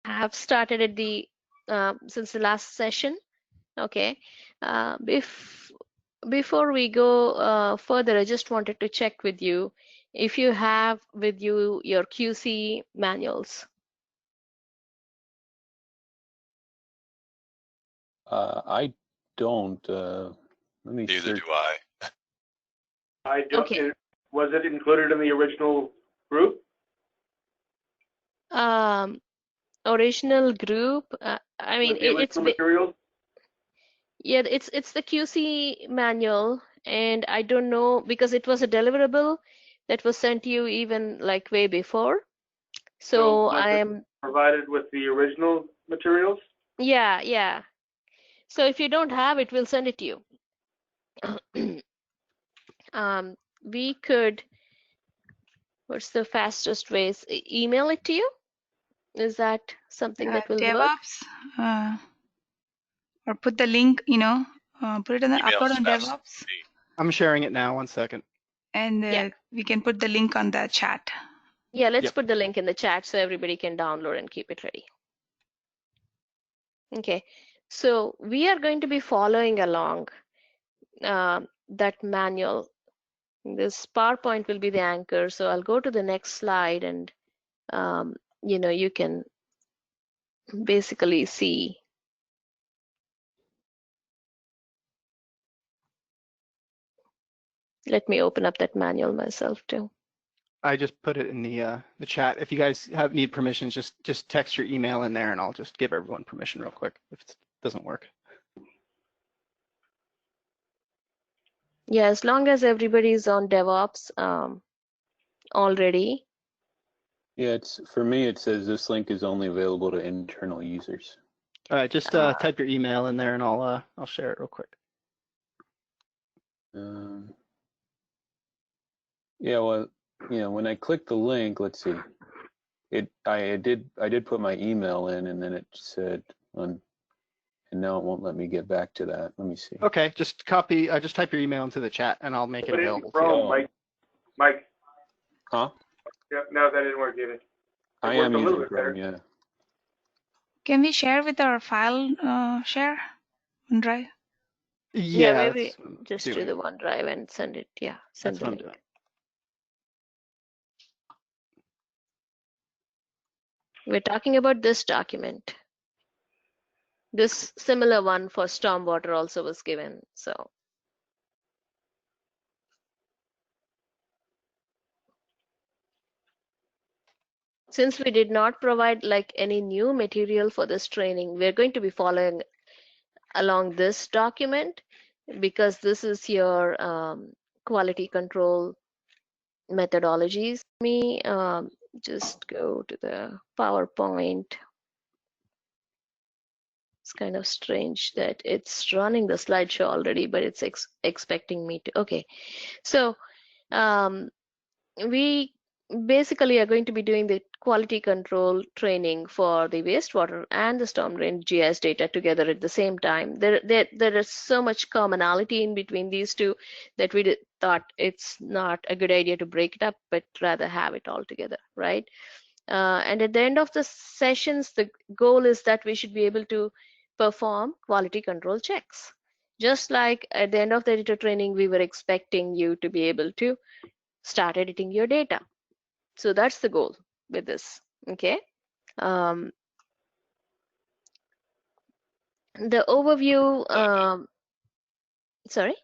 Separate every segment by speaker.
Speaker 1: have started at the since the last session. Okay. Before we go further, I just wanted to check with you if you have with you your QC manuals.
Speaker 2: I don't. Let me
Speaker 3: Neither
Speaker 2: search.
Speaker 3: do I.
Speaker 4: I don't.
Speaker 1: Okay.
Speaker 4: Was it included in the original group?
Speaker 1: Original group. I mean,
Speaker 4: The
Speaker 1: it's
Speaker 4: original materials?
Speaker 1: yeah, it's the QC manual, and I don't know because it was a deliverable that was sent to you even like way before. So
Speaker 4: was
Speaker 1: I
Speaker 4: it
Speaker 1: am
Speaker 4: provided with the original materials?
Speaker 1: yeah. So if you don't have it, we'll send it to you. We could. What's the fastest ways? Email it to you? Is that something that will work?
Speaker 5: DevOps, or put the link, put it on the
Speaker 3: Email
Speaker 5: upload
Speaker 3: is
Speaker 5: on
Speaker 3: fast.
Speaker 5: DevOps,
Speaker 6: I'm sharing it now. 1 second.
Speaker 5: and
Speaker 1: Yeah.
Speaker 5: we can put the link on the chat.
Speaker 1: Yeah, let's
Speaker 6: Yep.
Speaker 1: put the link in the chat so everybody can download and keep it ready. Okay, so we are going to be following along that manual. This PowerPoint will be the anchor, so I'll go to the next slide and you can basically see. Let me open up that manual myself too.
Speaker 6: I just put it in the chat. If you guys need permissions, just text your email in there, and I'll just give everyone permission real quick if it doesn't work.
Speaker 1: Yeah, as long as everybody's on DevOps already.
Speaker 2: Yeah, it's for me. It says this link is only available to internal users.
Speaker 6: All right, just type your email in there, and I'll share it real quick.
Speaker 2: Yeah, well, when I click the link, let's see. I did put my email in, and then it said and now it won't let me get back to that. Let me see.
Speaker 6: Okay, just copy. Just type your email into the chat, and I'll make it available to you.
Speaker 4: Chrome, Mike.
Speaker 2: Huh?
Speaker 4: Yeah, no, that didn't work either.
Speaker 2: I am using Chrome, yeah.
Speaker 5: Can we share with our file share OneDrive?
Speaker 1: Yeah,
Speaker 6: Yeah,
Speaker 1: maybe just do the OneDrive and send it. Yeah, send the link.
Speaker 6: Doing.
Speaker 1: We're talking about this document. This similar one for stormwater also was given. So since we did not provide like any new material for this training, we're going to be following along this document because this is your quality control methodologies. Let me just go to the PowerPoint. It's kind of strange that it's running the slideshow already, but it's expecting me to. Okay, so we basically are going to be doing the quality control training for the wastewater and the storm drain GIS data together at the same time. There is so much commonality in between these two that we thought it's not a good idea to break it up, but rather have it all together, right? And at the end of the sessions, the goal is that we should be able to perform quality control checks. Just like at the end of the editor training, we were expecting you to be able to start editing your data. So that's the goal with this, okay? The overview, sorry?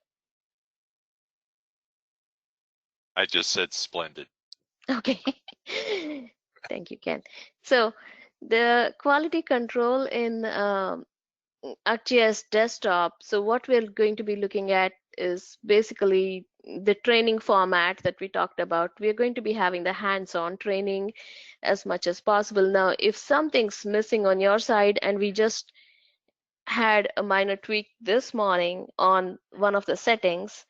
Speaker 3: I just said splendid.
Speaker 1: Okay, thank you, Ken. So the quality control in ArcGIS desktop, so what we're going to be looking at is basically the training format that we talked about. We're going to be having the hands-on training as much as possible. Now, if something's missing on your side and we just had a minor tweak this morning on one of the settings,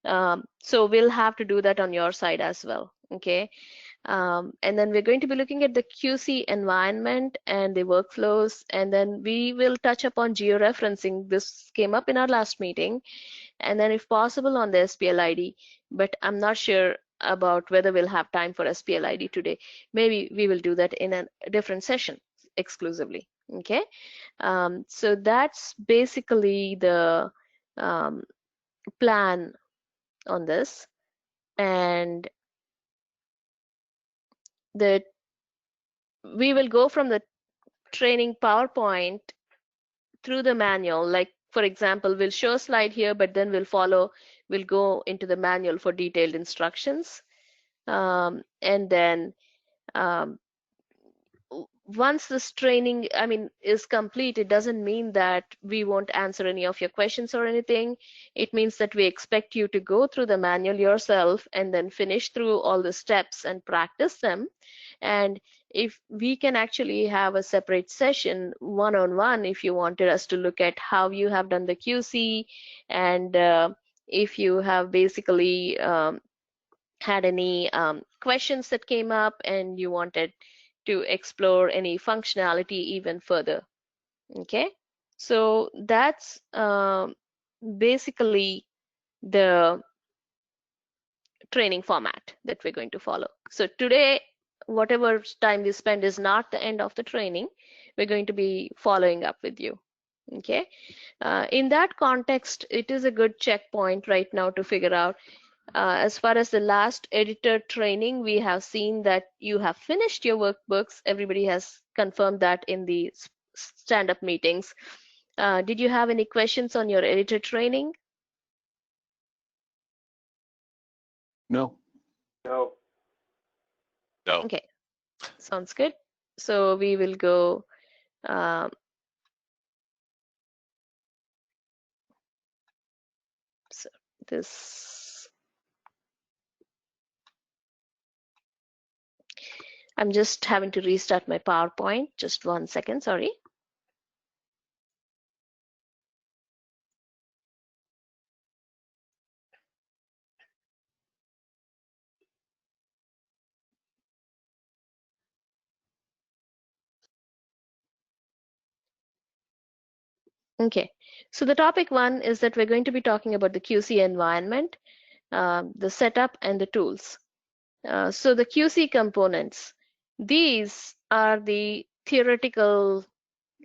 Speaker 1: so we'll have to do that on your side as well, okay? And then we're going to be looking at the QC environment and the workflows, and then we will touch upon georeferencing. This came up in our last meeting, and then if possible on the SPL ID, but I'm not sure about whether we'll have time for SPL ID today. Maybe we will do that in a different session. exclusively. Okay, so that's basically the plan on this, and we will go from the training PowerPoint through the manual. Like for example, we'll show a slide here, but then we'll go into the manual for detailed instructions, and then um, once this training, I mean, is complete, it doesn't mean that we won't answer any of your questions or anything. It means that we expect you to go through the manual yourself and then finish through all the steps and practice them. And if we can actually have a separate session one-on-one, if you wanted us to look at how you have done the QC, and if you have basically had any questions that came up and you wanted to explore any functionality even further. Okay, so that's basically the training format that we're going to follow. So today, whatever time we spend is not the end of the training. We're going to be following up with you. Okay, in that context, it is a good checkpoint right now to figure out, as far as the last editor training, we have seen that you have finished your workbooks. Everybody has confirmed that in the stand-up meetings. Did you have any questions on your editor training?
Speaker 2: No.
Speaker 4: No.
Speaker 3: No.
Speaker 1: Okay, sounds good. So we will go. Um, so this, I'm just having to restart my PowerPoint. Just 1 second, sorry. Okay, so the topic 1 is that we're going to be talking about the QC environment, the setup and the tools. So the QC components, these are the theoretical,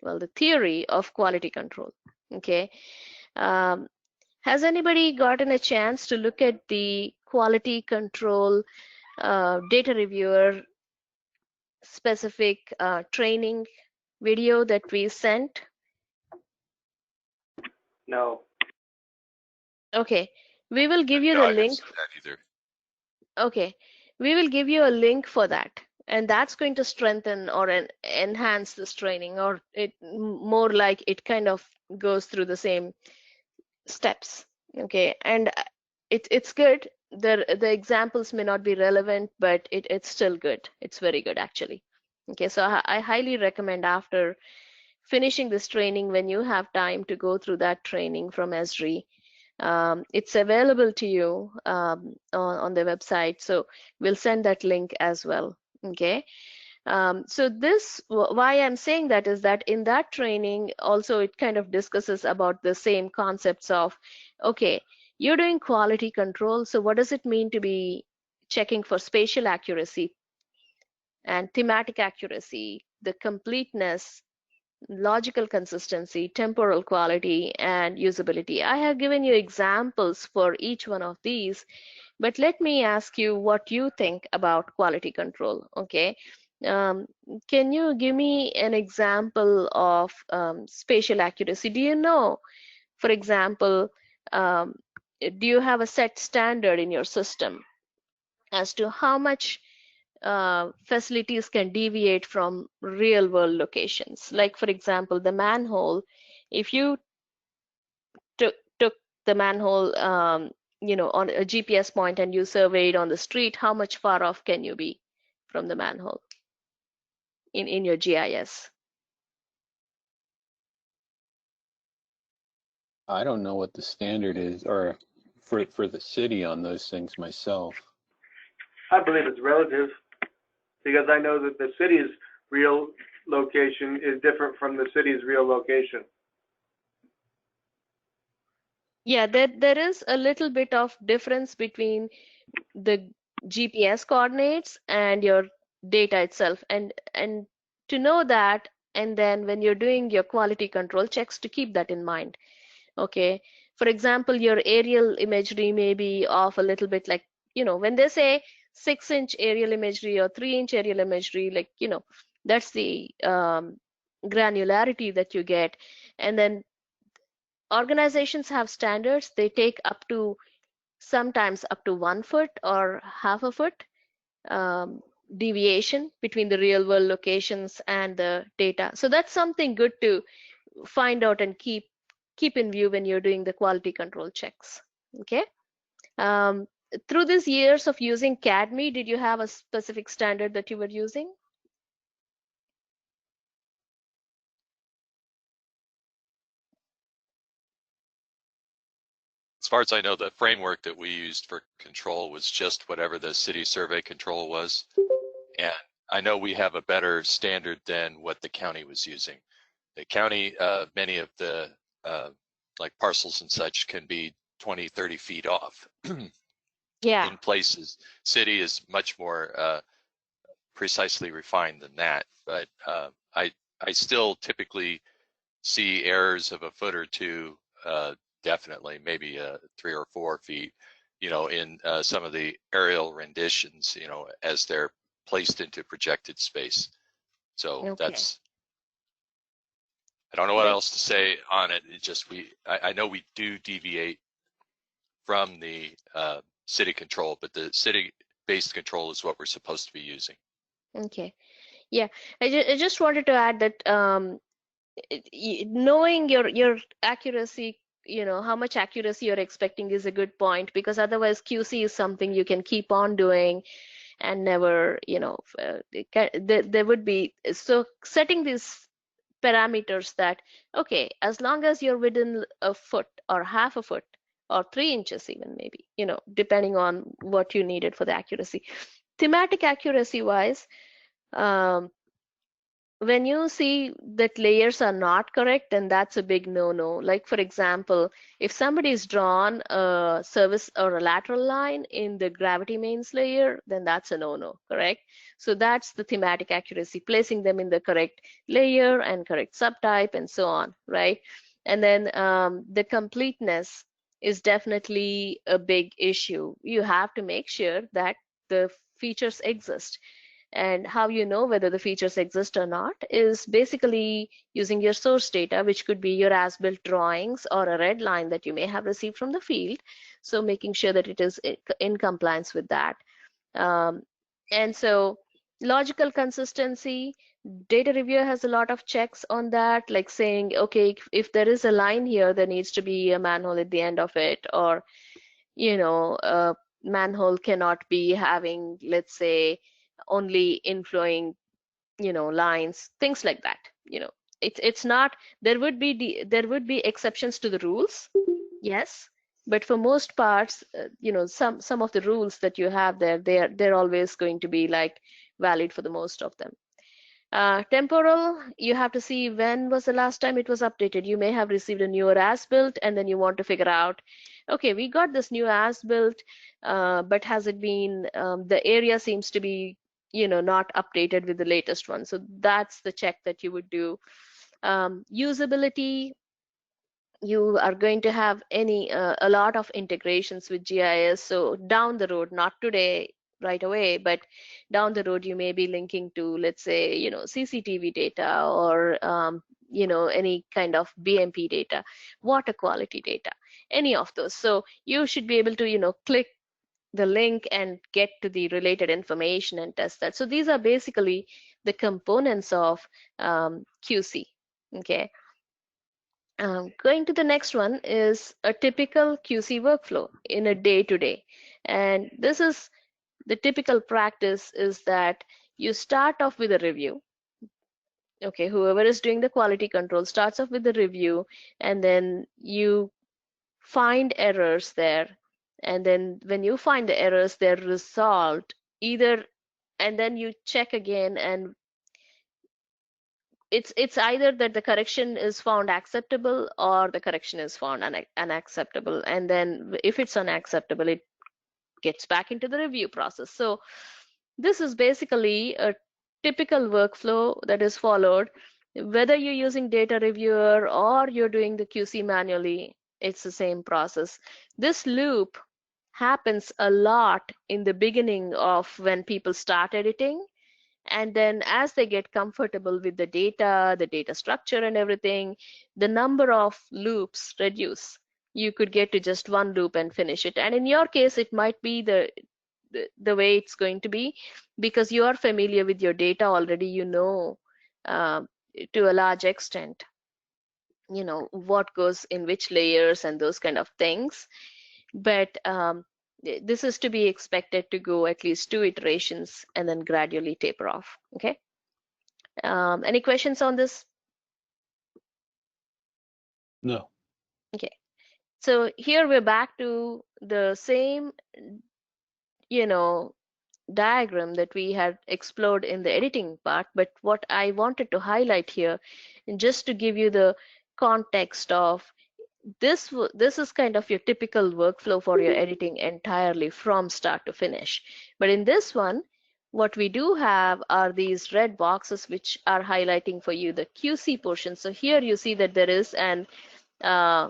Speaker 1: well, the theory of quality control. Okay, has anybody gotten a chance to look at the quality control data reviewer specific training video that we sent?
Speaker 4: No.
Speaker 1: Okay, we will give you
Speaker 3: No,
Speaker 1: the
Speaker 3: I haven't
Speaker 1: link.
Speaker 3: seen that either.
Speaker 1: Okay, we will give you a link for that, and that's going to strengthen or enhance this training, or it more like it kind of goes through the same steps. Okay, and it's good. The examples may not be relevant, but it's still good. It's very good actually. Okay, so I highly recommend after finishing this training, when you have time to go through that training from Esri. It's available to you on the website, so we'll send that link as well. Okay, so this, why I'm saying that is that in that training also it kind of discusses about the same concepts of, okay, you're doing quality control, so what does it mean to be checking for spatial accuracy and thematic accuracy, the completeness, logical consistency, temporal quality, and usability. I have given you examples for each one of these, but let me ask you what you think about quality control. Okay, um, can you give me an example of spatial accuracy? Do you know, for example, um, do you have a set standard in your system as to how much facilities can deviate from real world locations? Like for example, the manhole, if you took the manhole on a GPS point and you surveyed on the street, how much far off can you be from the manhole in your GIS?
Speaker 2: I don't know what the standard is, or for the city on those things myself.
Speaker 4: I believe it's relative because I know that the city's real location is different from the city's real location.
Speaker 1: Yeah, there is a little bit of difference between the GPS coordinates and your data itself, and to know that, and then when you're doing your quality control checks, to keep that in mind. Okay, for example, your aerial imagery may be off a little bit, like, when they say 6-inch aerial imagery or 3-inch aerial imagery, like, that's the granularity that you get. And then organizations have standards. They take up to sometimes up to 1 foot or half a foot um, deviation between the real world locations and the data. So that's something good to find out and keep in view when you're doing the quality control checks. Okay. Um, through these years of using CADME, did you have a specific standard that you were using?
Speaker 3: As far as I know, the framework that we used for control was just whatever the city survey control was. And I know we have a better standard than what the county was using. The county, many of the like parcels and such can be 20, 30 feet off.
Speaker 1: Yeah.
Speaker 3: In places. City is much more precisely refined than that. But I still typically see errors of a foot or two, definitely, maybe 3 or 4 feet, in some of the aerial renditions, as they're placed into projected space. So
Speaker 1: Okay.
Speaker 3: I don't know what
Speaker 1: That-
Speaker 3: else to say on it. It just, I know we do deviate from the city control, but the city-based control is what we're supposed to be using.
Speaker 1: Okay. Yeah. I just wanted to add that knowing your accuracy, how much accuracy you're expecting is a good point, because otherwise QC is something you can keep on doing and never, there would be, so setting these parameters that, okay, as long as you're within a foot or half a foot or 3 inches even, maybe, depending on what you needed for the accuracy. Thematic accuracy wise, um, when you see that layers are not correct, then that's a big no-no. Like, for example, if somebody's drawn a service or a lateral line in the gravity mains layer, then that's a no-no, correct? So that's the thematic accuracy, placing them in the correct layer and correct subtype and so on, right? And then the completeness is definitely a big issue. You have to make sure that the features exist. And how you know whether the features exist or not is basically using your source data, which could be your as-built drawings or a red line that you may have received from the field. So making sure that it is in compliance with that. And so logical consistency, data reviewer has a lot of checks on that, like saying, okay, if there is a line here, there needs to be a manhole at the end of it, or, a manhole cannot be having, let's say, only inflowing, lines, things like that. It's not, there would be exceptions to the rules, yes, but for most parts, some of the rules that you have there, they're always going to be like valid for the most of them. Temporal, you have to see when was the last time it was updated. You may have received a newer as-built, and then you want to figure out, okay, we got this new as-built, but has it been, the area seems to be, not updated with the latest one. So that's the check that you would do. Usability, you are going to have a lot of integrations with GIS. So down the road, not today, right away, but down the road, you may be linking to, let's say, CCTV data, or any kind of BMP data, water quality data, any of those. So you should be able to, click the link and get to the related information and test that. So these are basically the components of QC. Okay. Going to the next one is a typical QC workflow in a day-to-day. And this is the typical practice, is that you start off with a review. Okay, whoever is doing the quality control starts off with the review, and then you find errors there. And then when you find the errors, they're resolved either, and then you check again, and it's either that the correction is found acceptable or the correction is found unacceptable. And then if it's unacceptable, it gets back into the review process. So this is basically a typical workflow that is followed. Whether you're using data reviewer or you're doing the QC manually, it's the same process. This loop happens a lot in the beginning of when people start editing, and then as they get comfortable with the data structure and everything, the number of loops reduce. You could get to just one loop and finish it. And in your case, it might be the way it's going to be because you are familiar with your data already. You know, to a large extent, what goes in which layers and those kind of things. But this is to be expected to go at least 2 iterations and then gradually taper off. Okay. Any questions on this?
Speaker 2: No.
Speaker 1: Okay. So here we're back to the same, you know, diagram that we had explored in the editing part, but what I wanted to highlight here, and just to give you the context of this is kind of your typical workflow for your editing entirely from start to finish. But in this one, what we do have are these red boxes which are highlighting for you the QC portion. So here you see that uh,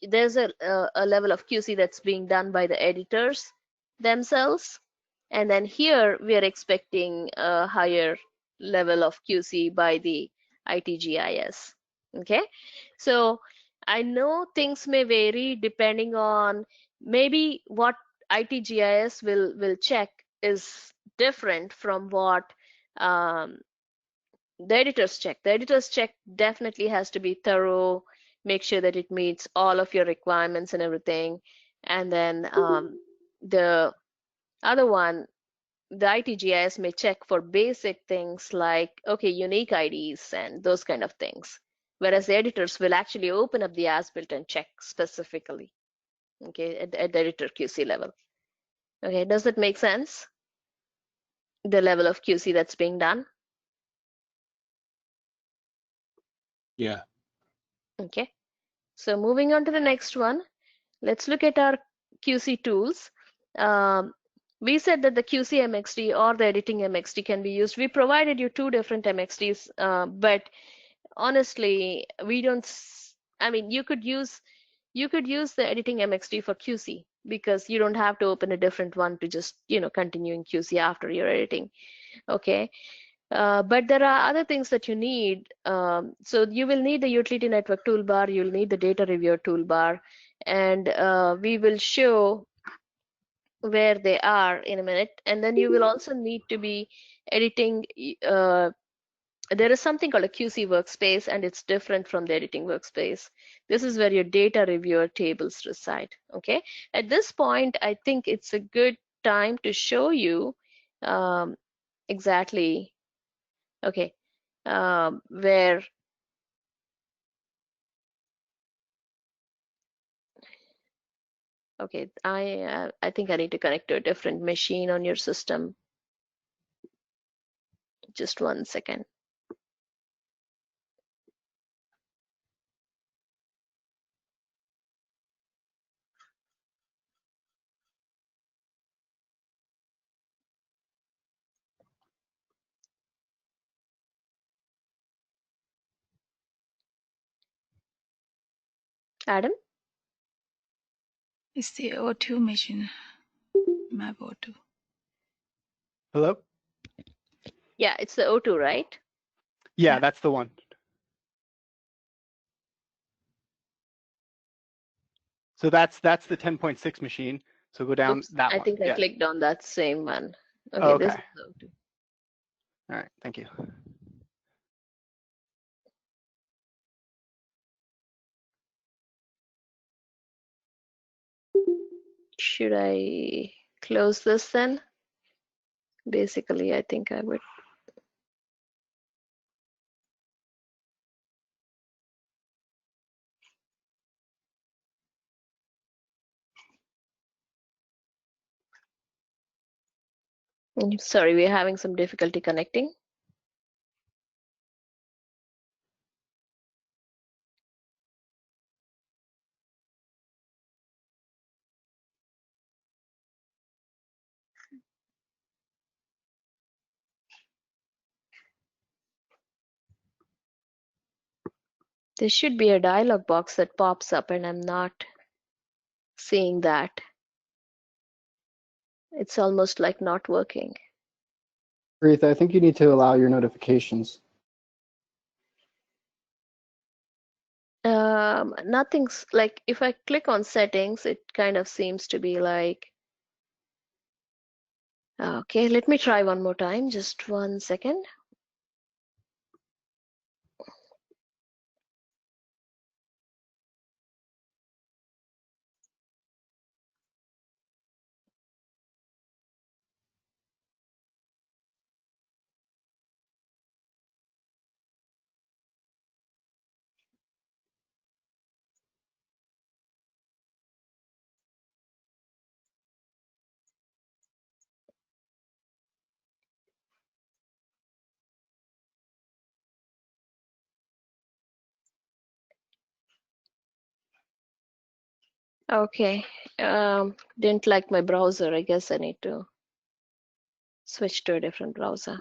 Speaker 1: there's a level of QC that's being done by the editors themselves. And then here we are expecting a higher level of QC by the ITGIS. Okay, so I know things may vary depending on maybe what ITGIS will check is different from what um, the editors check. The editors check definitely has to be thorough, make sure that it meets all of your requirements and everything. And then the other one, the ITGIS may check for basic things like, okay, unique IDs and those kind of things. Whereas the editors will actually open up the as-built and check specifically, okay, at the editor QC level. Okay, does that make sense? The level of QC that's being done?
Speaker 2: Yeah.
Speaker 1: Okay, so moving on to the next one. Let's look at our QC tools. Um, we said that the QC MXD or the editing MXD can be used. We provided you 2 different MXDs, but honestly, we don't. I mean, you could use the editing MXD for QC because you don't have to open a different one to just continue in QC after your editing. Okay, but there are other things that you need. So you will need the utility network toolbar, you'll need the data reviewer toolbar, and we will show where they are in a minute. And then you will also need to be editing. There is something called a QC workspace, and it's different from the editing workspace. This is where your data reviewer tables reside. Okay. At this point, I think it's a good time to show you um, exactly. Okay, where okay, I think I need to connect to a different machine on your system. Just 1 second. Adam?
Speaker 5: It's the O2 machine, map O2.
Speaker 6: Hello?
Speaker 1: Yeah, it's the O2, right?
Speaker 6: Yeah,
Speaker 5: Yeah.
Speaker 6: that's the one. So that's the 10.6 machine. So go down
Speaker 1: Oops,
Speaker 6: that
Speaker 1: I
Speaker 6: one.
Speaker 1: think I
Speaker 6: Yeah.
Speaker 1: clicked on that same one. Okay, this
Speaker 6: Okay.
Speaker 1: is the O2.
Speaker 6: All right. Thank you.
Speaker 1: Should I close this then? Basically, I think I would. Sorry, we're having some difficulty connecting. There should be a dialog box that pops up, and I'm not seeing that. It's almost like not working.
Speaker 6: Aretha, I think you need to allow your notifications.
Speaker 1: Nothing's like, if I click on settings, it kind of seems to be like, okay, let me try one more time. Just 1 second. Okay, didn't like my browser. I guess I need to switch to a different browser.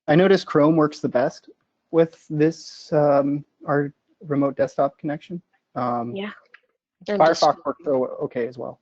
Speaker 6: I noticed Chrome works the best with this, our remote desktop connection.
Speaker 1: Yeah, I'm just
Speaker 6: Firefox works okay as well.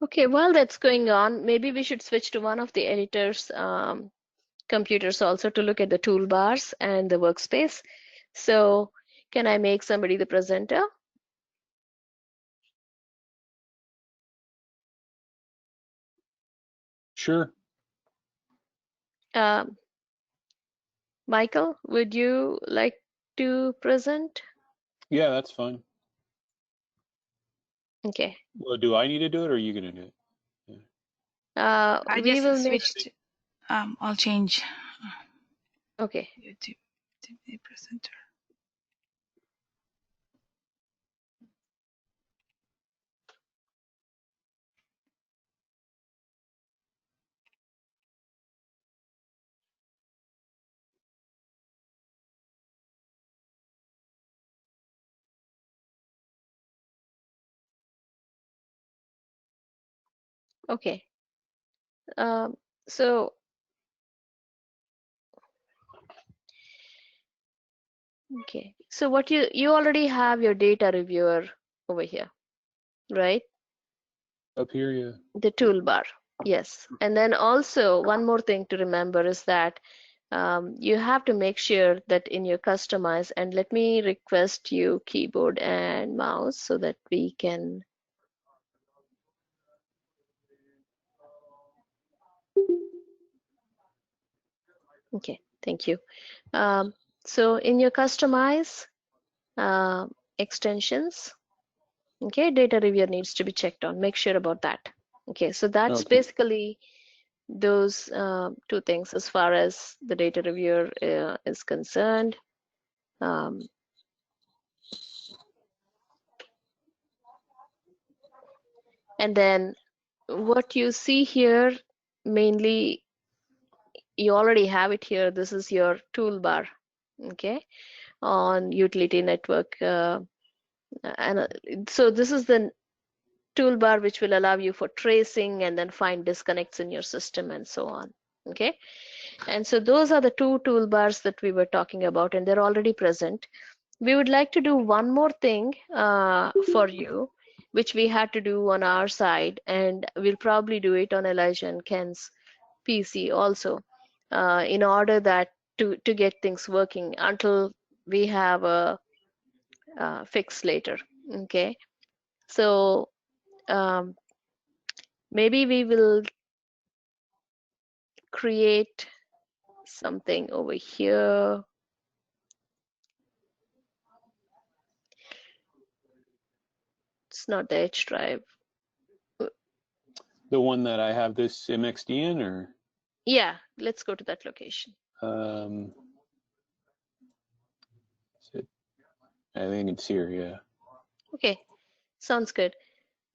Speaker 1: okay. While that's going on, maybe we should switch to one of the editor's computers also to look at the toolbars and the workspace. So can I make somebody the presenter?
Speaker 2: Sure.
Speaker 1: Um, Michael, would you like to present?
Speaker 2: Yeah, that's fine.
Speaker 1: Okay.
Speaker 2: Well, do I need to do it or are you going to do it?
Speaker 5: I
Speaker 1: We
Speaker 5: just
Speaker 1: will make,
Speaker 5: switched. I'll change
Speaker 1: okay.
Speaker 5: YouTube to the presenter.
Speaker 1: Okay. Um, so, okay. So what you already have your data reviewer over here, right?
Speaker 2: Up here, yeah.
Speaker 1: The toolbar. Yes. And then also one more thing to remember is that you have to make sure that in your customize, and let me request you keyboard and mouse so that we can. Okay, thank you. So in your customize uh, extensions, okay, data reviewer needs to be checked on. Make sure about that. Okay, so that's
Speaker 2: Okay.
Speaker 1: basically those two things as far as the data reviewer is concerned. Um, and then what you see here mainly you already have it here. This is your toolbar, okay, on utility network. And so this is the toolbar which will allow you for tracing and then find disconnects in your system and so on, okay. And so those are the two toolbars that we were talking about, and they're already present. We would like to do one more thing for you, which we had to do on our side, and we'll probably do it on Elijah and Ken's PC also, in order that to get things working until we have a fix later. Okay, so maybe we will create something over here. It's not the H drive.
Speaker 2: The one that I have this MXD in, or
Speaker 1: Yeah, let's go to that location.
Speaker 2: is it, I think it's here. Yeah.
Speaker 1: Okay, sounds good.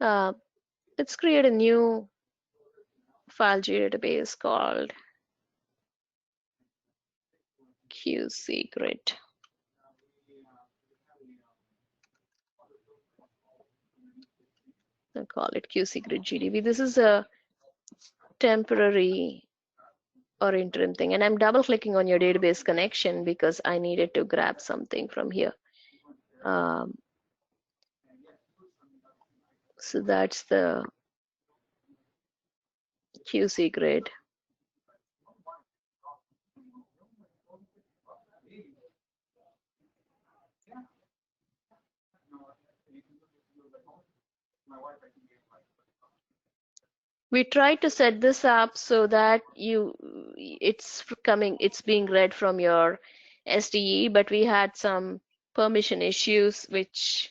Speaker 1: Let's create a new file database called QC grid. I'll call it QC grid GDB. This is a temporary or interim thing, and I'm double clicking on your database connection because I needed to grab something from here. So that's the QC grid. We tried to set this up so that it's being read from your SDE, but we had some permission issues which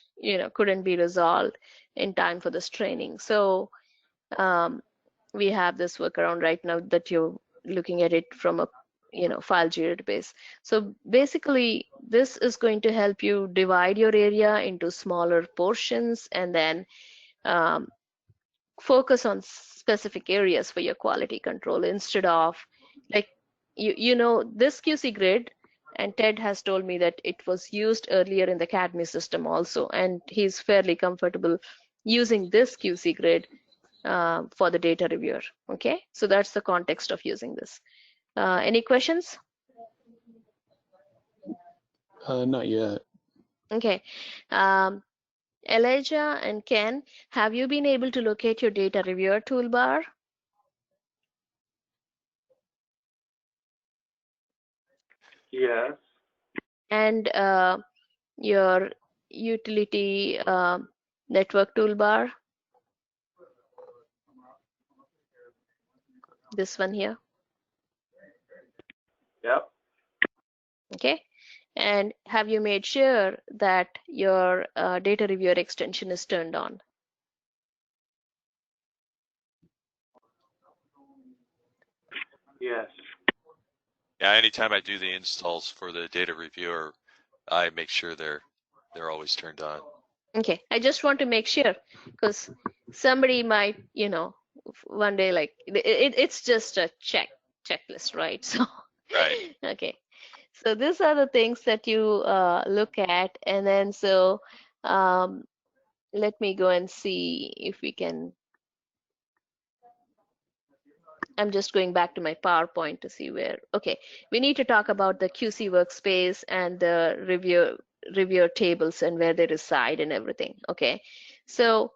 Speaker 1: couldn't be resolved in time for this training. So we have this workaround right now that you're looking at it from a file database. So basically, this is going to help you divide your area into smaller portions and then focus on specific areas for your quality control instead of like this QC grid, and Ted has told me that it was used earlier in the CADME system also, and he's fairly comfortable using this QC grid for the data reviewer. Okay, so that's the context of using this. Any questions?
Speaker 2: Not yet.
Speaker 1: Okay. Elijah and Ken, have you been able to locate your data reviewer toolbar?
Speaker 4: Yes.
Speaker 1: And your utility network toolbar? This one here.
Speaker 4: Yep.
Speaker 1: Okay. And have you made sure that your data reviewer extension is turned on?
Speaker 4: Yes.
Speaker 3: Yeah, anytime I do the installs for the data reviewer, I make sure they're always turned on.
Speaker 1: Okay, I just want to make sure because somebody might, one day like it's just a checklist, right? So
Speaker 3: Right.
Speaker 1: okay, so these are the things that you look at, and then so let me go and see if we can. I'm just going back to my PowerPoint to see where. Okay, we need to talk about the QC workspace and the reviewer tables and where they reside and everything. Okay, so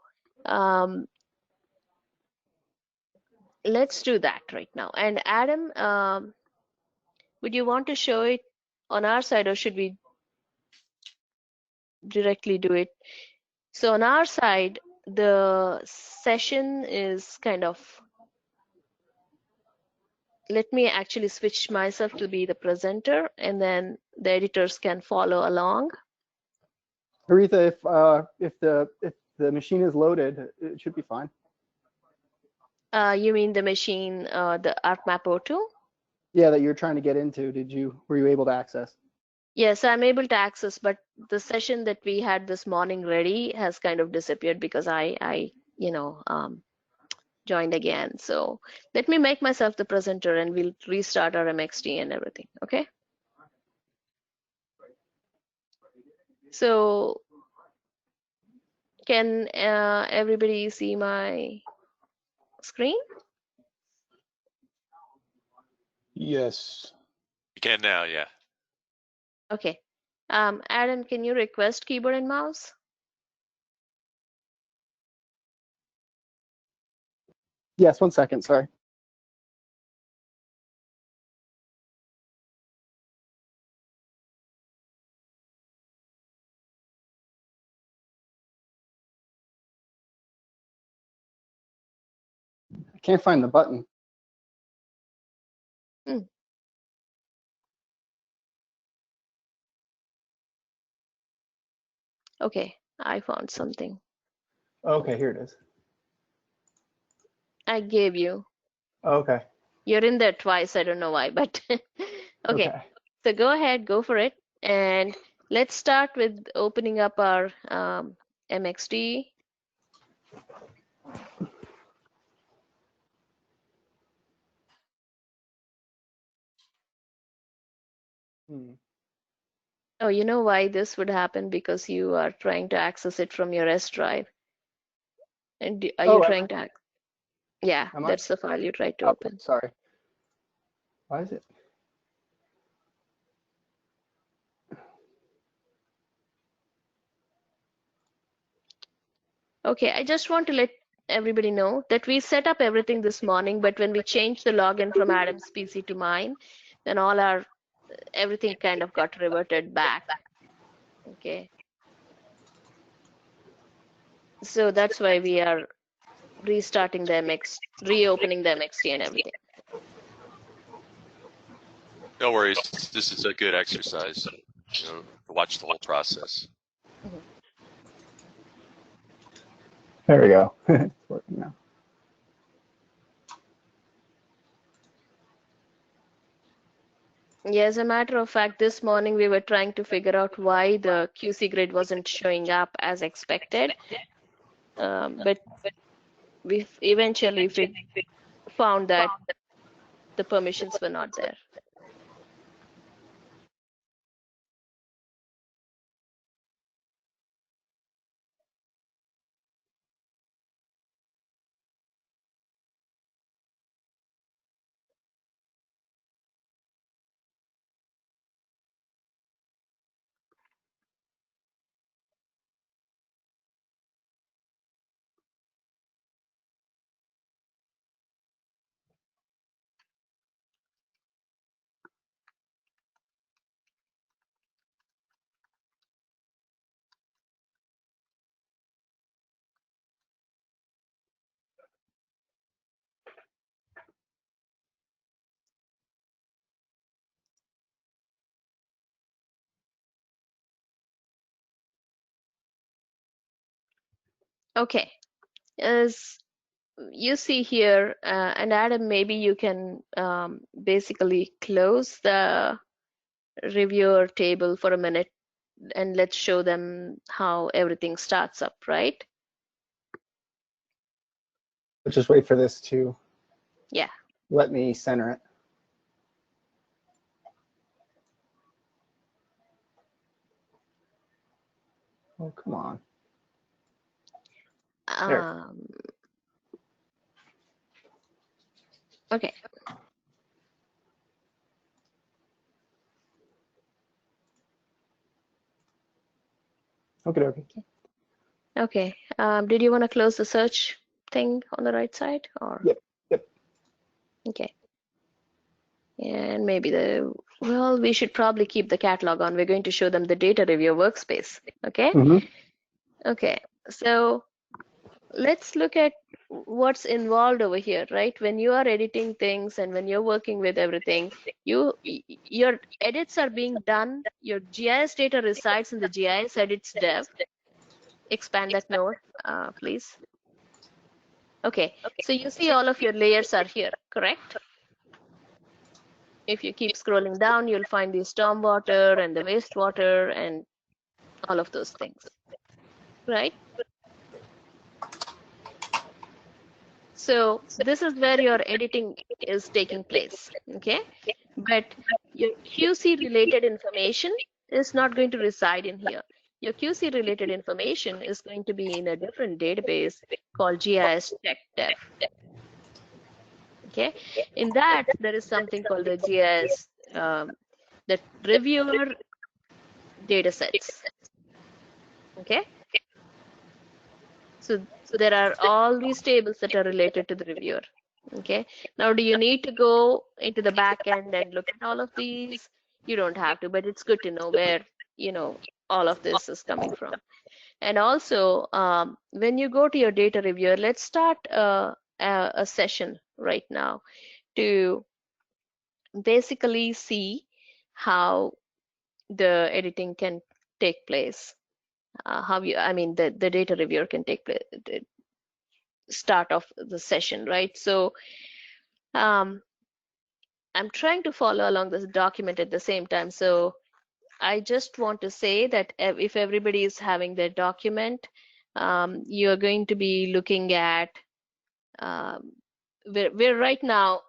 Speaker 1: let's do that right now. And Adam, would you want to show it on our side, or should we directly do it? So on our side, the session is kind of, let me actually switch myself to be the presenter, and then the editors can follow along.
Speaker 6: Aretha, if the machine is loaded, it should be fine.
Speaker 1: You mean the machine, the ArcMap O2?
Speaker 6: Yeah, that you're trying to get into. Were you able to access?
Speaker 1: Yes, I'm able to access, but the session that we had this morning ready has kind of disappeared because I joined again. So let me make myself the presenter and we'll restart our MXT and everything, okay? So can everybody see my screen?
Speaker 2: Yes.
Speaker 3: You can now, yeah.
Speaker 1: Okay. Adam, can you request keyboard and mouse?
Speaker 6: Yes, 1 second, sorry. I can't find the button.
Speaker 1: Hmm. Okay, I found something.
Speaker 6: Okay, here it is.
Speaker 1: I gave you.
Speaker 6: Okay.
Speaker 1: You're in there twice. I don't know why, but okay.
Speaker 6: Okay.
Speaker 1: So go ahead, go for it. And let's start with opening up our MXT.
Speaker 6: Hmm.
Speaker 1: Oh, you know why this would happen? Because you are trying to access it from your S drive. And are you
Speaker 6: Oh,
Speaker 1: trying to yeah,
Speaker 6: am I?
Speaker 1: that's the file you tried to
Speaker 6: Okay,
Speaker 1: open.
Speaker 6: sorry. Why is it?
Speaker 1: Okay, I just want to let everybody know that we set up everything this morning, but when we changed the login from Adam's PC to mine, then everything kind of got reverted back. Okay. So that's why we are restarting the reopening the MXT and everything.
Speaker 3: No worries. This is a good exercise, to watch the whole process.
Speaker 1: Mhm.
Speaker 6: There we go. It's working now.
Speaker 1: Yeah, as a matter of fact, this morning we were trying to figure out why the QC grid wasn't showing up as expected. But we eventually found that the permissions were not there. Okay, as you see here, and Adam, maybe you can basically close the reviewer table for a minute and let's show them how everything starts up, right?
Speaker 6: Let's just wait for this to
Speaker 1: Yeah.
Speaker 6: let me center it. Oh, come on. There.
Speaker 1: Okay.
Speaker 6: Okay, okay.
Speaker 1: Okay. Did you want to close the search thing on the right side or?
Speaker 6: Yep, yep.
Speaker 1: Okay. And maybe well, we should probably keep the catalog on. We're going to show them the data review workspace. Okay.
Speaker 6: Mm-hmm.
Speaker 1: Okay. So let's look at what's involved over here, right? When you are editing things and when you're working with everything, your edits are being done. Your GIS data resides in the GIS edits dev. Expand that node, please. Okay, so you see all of your layers are here, correct? If you keep scrolling down, you'll find the stormwater and the wastewater and all of those things, right? So this is where your editing is taking place, okay? But your QC related information is not going to reside in here. Your QC related information is going to be in a different database called GIS Tech Dev. Okay, in that there is something called the GIS, the reviewer datasets. Okay, so there are all these tables that are related to the reviewer. Okay, now do you need to go into the back end and look at all of these? You don't have to, but it's good to know where, you know, all of this is coming from. And also, when you go to your data reviewer, let's start a session right now to basically see how the editing can take place. How you, I mean, the data reviewer can take place, the start of the session, right? So um, I'm trying to follow along this document at the same time. So I just want to say that if everybody is having their document, you're going to be looking at, um, we're right now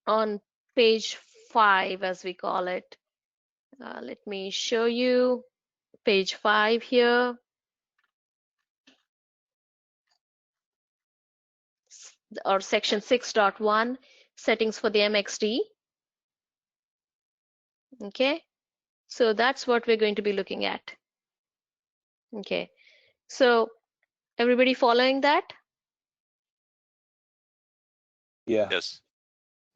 Speaker 1: on page 5, as we call it. Let me show you page 5 here, or section 6.1, settings for the MXD. Okay, so that's what we're going to be looking at. Okay, so everybody following that?
Speaker 2: Yeah.
Speaker 3: Yes.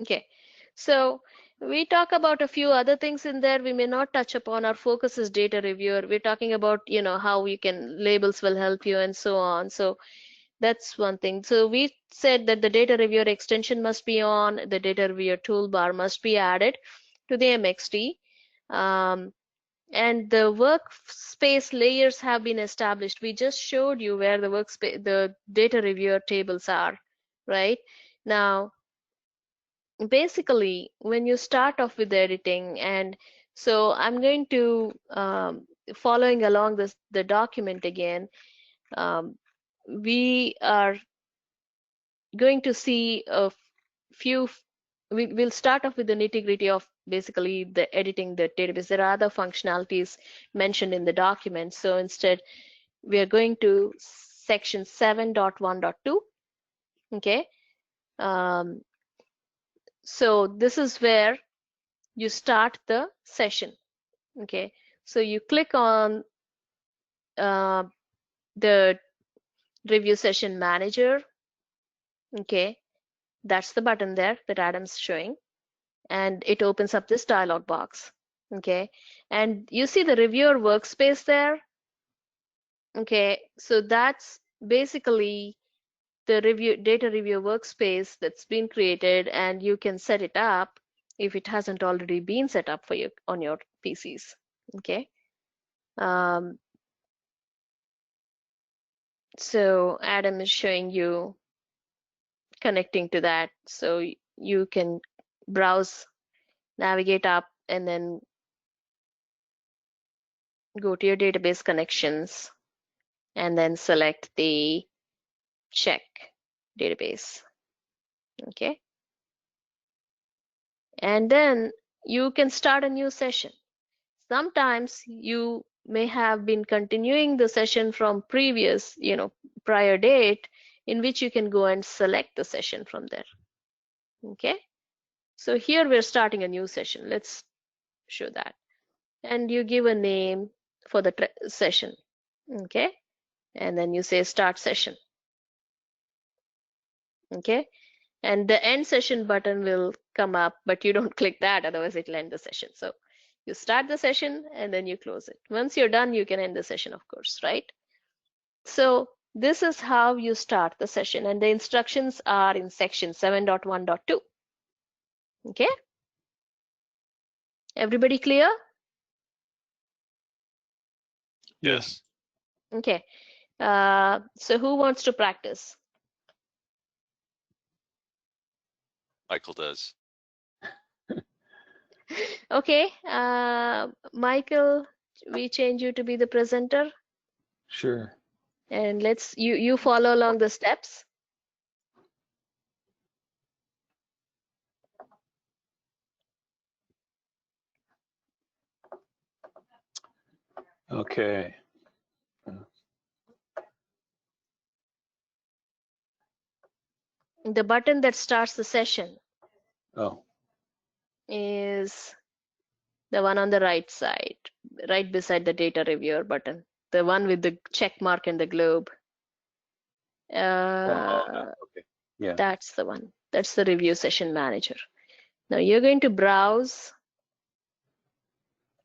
Speaker 1: Okay, so we talk about a few other things in there we may not touch upon. Our focus is data reviewer. We're talking about, you know, how you can, labels will help you and so on. So that's one thing. So we said that the data reviewer extension must be on, the data reviewer toolbar must be added to the MXD. And the workspace layers have been established. We just showed you where the workspace, the data reviewer tables are, right? Now, basically, when you start off with editing, and so I'm going to, following along the document again, we are going to see a few, we'll start off with the nitty-gritty of basically the editing the database. There are other functionalities mentioned in the document. So instead, we are going to section 7.1.2. Okay. So this is where you start the session. Okay. So you click on the review session manager. Okay. That's the button there that Adam's showing. And it opens up this dialog box. Okay, and you see the reviewer workspace there. Okay, so that's basically the data review workspace that's been created, and you can set it up if it hasn't already been set up for you on your PCs. Okay, so Adam is showing you connecting to that, so you can browse, navigate up, and then go to your database connections, and then select the check database. Okay, and then you can start a new session. Sometimes you may have been continuing the session from previous, you know, prior date, in which you can go and select the session from there. Okay, so here we're starting a new session. Let's show that, and you give a name for the session. Okay, and then you say start session. Okay, and the end session button will come up, but you don't click that, otherwise it'll end the session. So you start the session and then you close it. Once you're done, you can end the session, of course, right? So this is how you start the session, and the instructions are in section 7.1.2. Okay, everybody clear?
Speaker 3: Yes.
Speaker 1: Okay, so who wants to practice?
Speaker 3: Michael does.
Speaker 1: Okay, Michael, we change you to be the presenter,
Speaker 2: Sure.
Speaker 1: and let's you follow along the steps.
Speaker 2: Okay.
Speaker 1: The button that starts the session
Speaker 2: Oh,
Speaker 1: is the one on the right side, right beside the data reviewer button, the one with the check mark and the globe.
Speaker 2: okay. Yeah.
Speaker 1: That's the one. That's the review session manager. Now you're going to browse.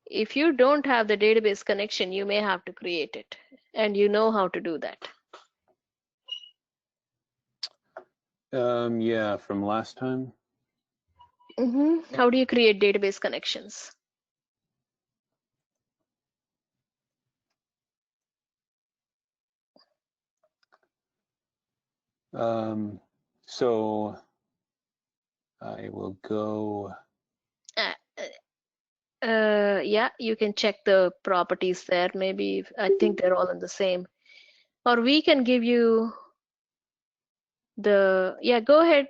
Speaker 1: If you don't have the database connection, you may have to create it, and you know how to do that.
Speaker 2: Yeah, from last time.
Speaker 1: How do you create database connections?
Speaker 2: So I will go.
Speaker 1: Yeah, you can check the properties there. Maybe I think they're all in the same. Or we can give you the, yeah, go ahead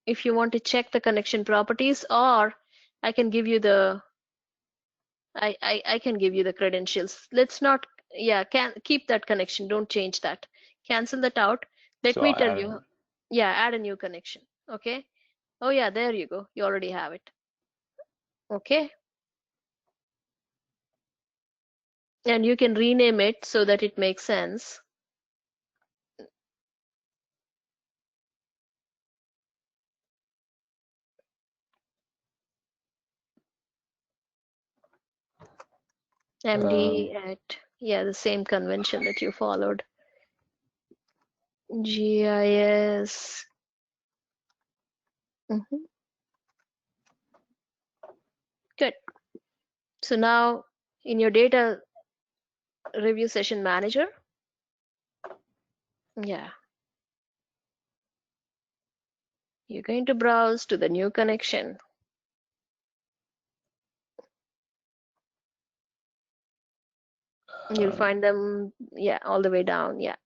Speaker 1: if you want to check the connection properties, or I can give you the, I can give you the credentials. Let's not, yeah, can keep that connection. Don't change that. Cancel that out. Let
Speaker 2: So
Speaker 1: me
Speaker 2: I'll
Speaker 1: tell
Speaker 2: add
Speaker 1: you.
Speaker 2: it.
Speaker 1: Yeah, add a new connection. Okay. Oh yeah, there you go. You already have it. Okay. And you can rename it so that it makes sense. MD at, yeah, the same convention that you followed. GIS. Good. So now in your data review session manager, yeah, you're going to browse to the new connection. You'll find them, yeah, all the way down. Yeah.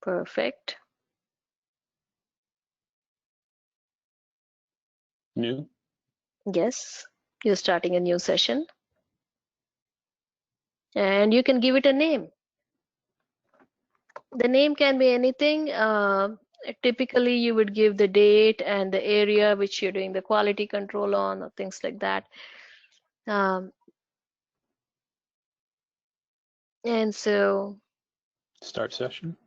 Speaker 1: Perfect.
Speaker 2: New.
Speaker 1: Yes, you're starting a new session. And you can give it a name. The name can be anything. Typically, you would give the date and the area which you're doing the quality control on, or things like that. And so,
Speaker 2: Start session.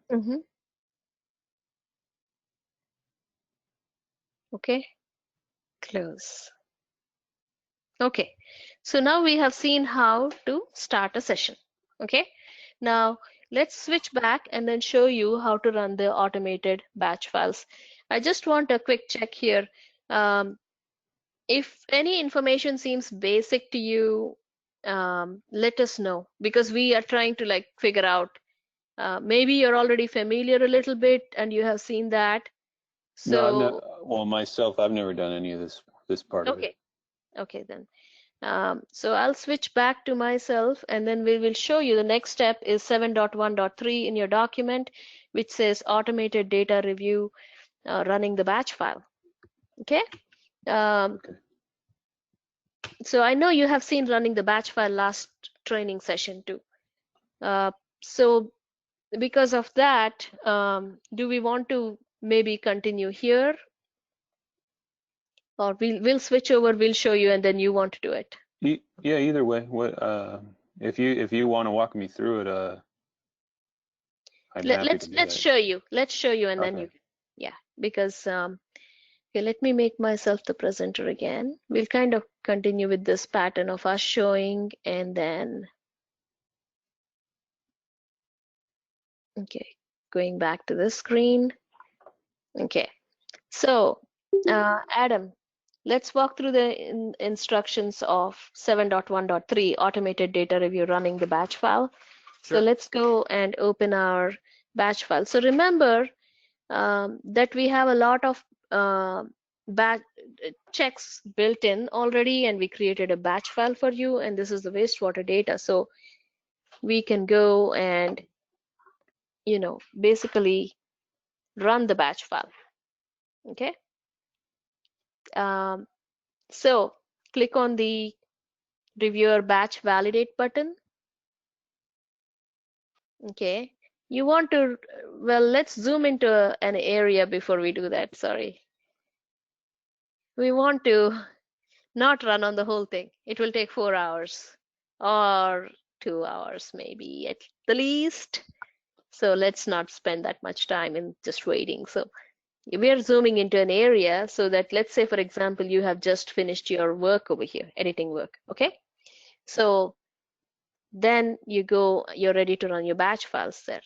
Speaker 1: Okay, close. Okay, so now we have seen how to start a session. Okay, now let's switch back and then show you how to run the automated batch files. I just want a quick check here. If any information seems basic to you, let us know, because we are trying to like figure out, maybe you're already familiar a little bit and you have seen that.
Speaker 2: No, I've not.
Speaker 1: So,
Speaker 2: Well, myself, I've never done any of this part of it.
Speaker 1: okay, okay then. So I'll switch back to myself, and then we will show you the next step is 7.1.3 in your document, which says automated data review, running the batch file. Okay.
Speaker 2: Okay.
Speaker 1: So I know you have seen running the batch file last training session too. So because of that, do we want to maybe continue here, or we'll switch over, we'll show you, and then you want to do it?
Speaker 2: Yeah, either way. What if you want to walk me through it, I'm happy to do
Speaker 1: Let's
Speaker 2: that.
Speaker 1: show you. Let's show you, and then
Speaker 2: Okay.
Speaker 1: you, yeah, because okay, let me make myself the presenter again. We'll kind of continue with this pattern of us showing, and then, okay, going back to the screen. Okay, so Adam, let's walk through the instructions of 7.1.3 automated data review running the batch file. So
Speaker 6: Sure.
Speaker 1: let's go and open our batch file. So remember that we have a lot of batch checks built in already, and we created a batch file for you, and this is the wastewater data. So we can go and, basically run the batch file. Okay. So click on the reviewer batch validate button. Okay. You want to, well, let's zoom into an area before we do that. Sorry. We want to not run on the whole thing. It will take 4 hours or 2 hours, maybe at the least. So let's not spend that much time in just waiting. So we are zooming into an area so that, let's say, for example, you have just finished your work over here, editing work. Okay. So then you're ready to run your batch files there.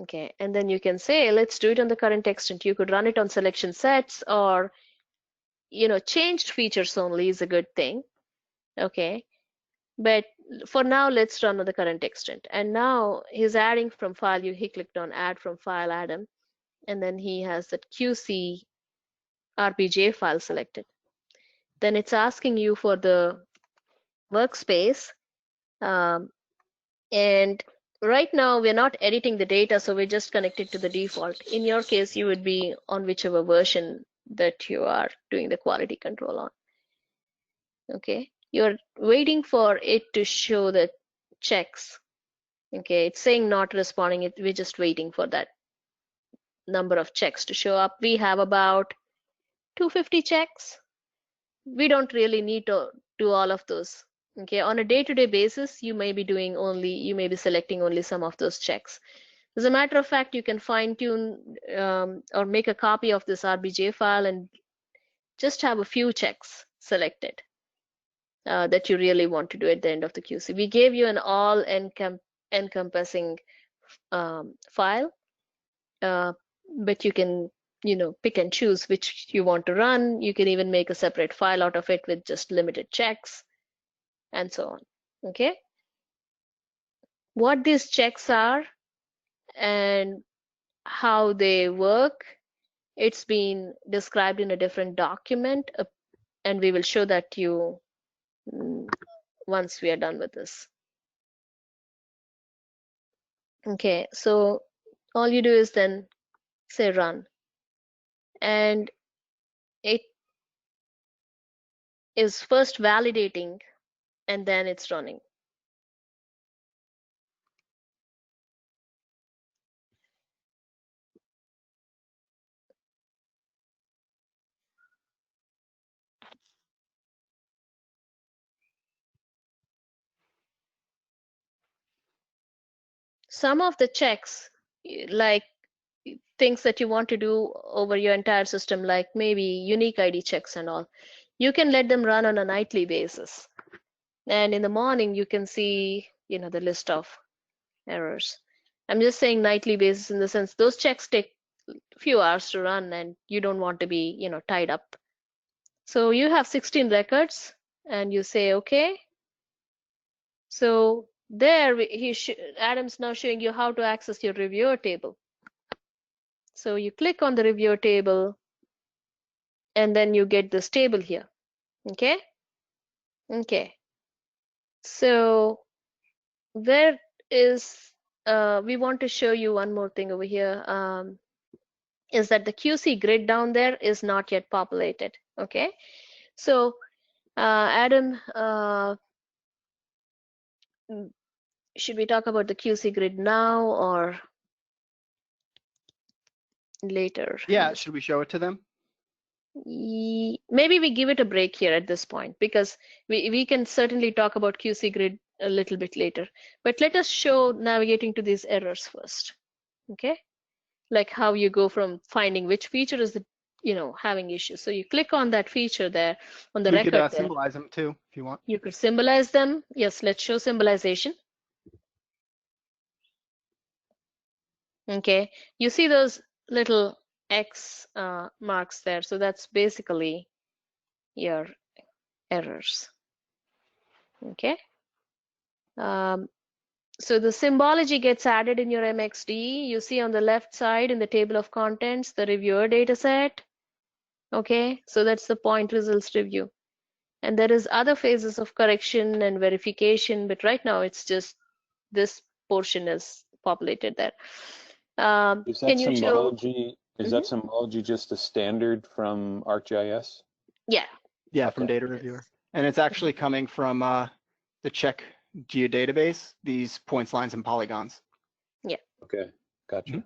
Speaker 1: Okay. And then you can say, let's do it on the current extent. You could run it on selection sets, or, changed features only is a good thing. Okay. But for now, let's run on the current extent. And now he's adding from file. He clicked on add from file, Adam. And then he has that QC RPJ file selected. Then it's asking you for the workspace. And right now we're not editing the data, so we're just connected to the default. In your case, you would be on whichever version that you are doing the quality control on. Okay, you're waiting for it to show the checks. Okay, it's saying not responding. We're just waiting for that number of checks to show up. We have about 250 checks. We don't really need to do all of those. Okay, on a day-to-day basis, you may be selecting only some of those checks. As a matter of fact, you can fine-tune or make a copy of this RBJ file and just have a few checks selected that you really want to do at the end of the QC. We gave you an all-encompassing file, but you can pick and choose which you want to run. You can even make a separate file out of it with just limited checks and so on. Okay, what these checks are and how they work, it's been described in a different document, and we will show that to you once we are done with this. Okay, so all you do is then say run, and it is first validating and then it's running. Some of the checks, like things that you want to do over your entire system, like maybe unique ID checks and all, you can let them run on a nightly basis. And in the morning, you can see, the list of errors. I'm just saying nightly basis in the sense those checks take a few hours to run and you don't want to be, tied up. So you have 16 records and you say, okay. So there, Adam's now showing you how to access your reviewer table. So you click on the reviewer table and then you get this table here. Okay. Okay. So there is, we want to show you one more thing over here, is that the QC grid down there is not yet populated. Okay. So Adam, should we talk about the QC grid now or later?
Speaker 6: Yeah, should we show it to them?
Speaker 1: Maybe we give it a break here at this point, because we can certainly talk about QC grid a little bit later. But let us show navigating to these errors first. Okay, like how you go from finding which feature is having issues. So you click on that feature there on the record.
Speaker 6: We
Speaker 1: there.
Speaker 6: could symbolize them too if you want.
Speaker 1: You could symbolize them. Yes, let's show symbolization. Okay, you see those little X marks there. So that's basically your errors. Okay. So the symbology gets added in your MXD. You see on the left side in the table of contents, the reviewer data set. Okay, so that's the point results review. And there is other phases of correction and verification, but right now it's just this portion is populated there.
Speaker 2: Is that symbology? Is that symbology just a standard from ArcGIS?
Speaker 1: Yeah.
Speaker 6: Yeah,
Speaker 2: Okay.
Speaker 6: from Data Reviewer. And it's actually coming from the check geodatabase, these points, lines, and polygons.
Speaker 2: Okay, gotcha.
Speaker 6: Mhm.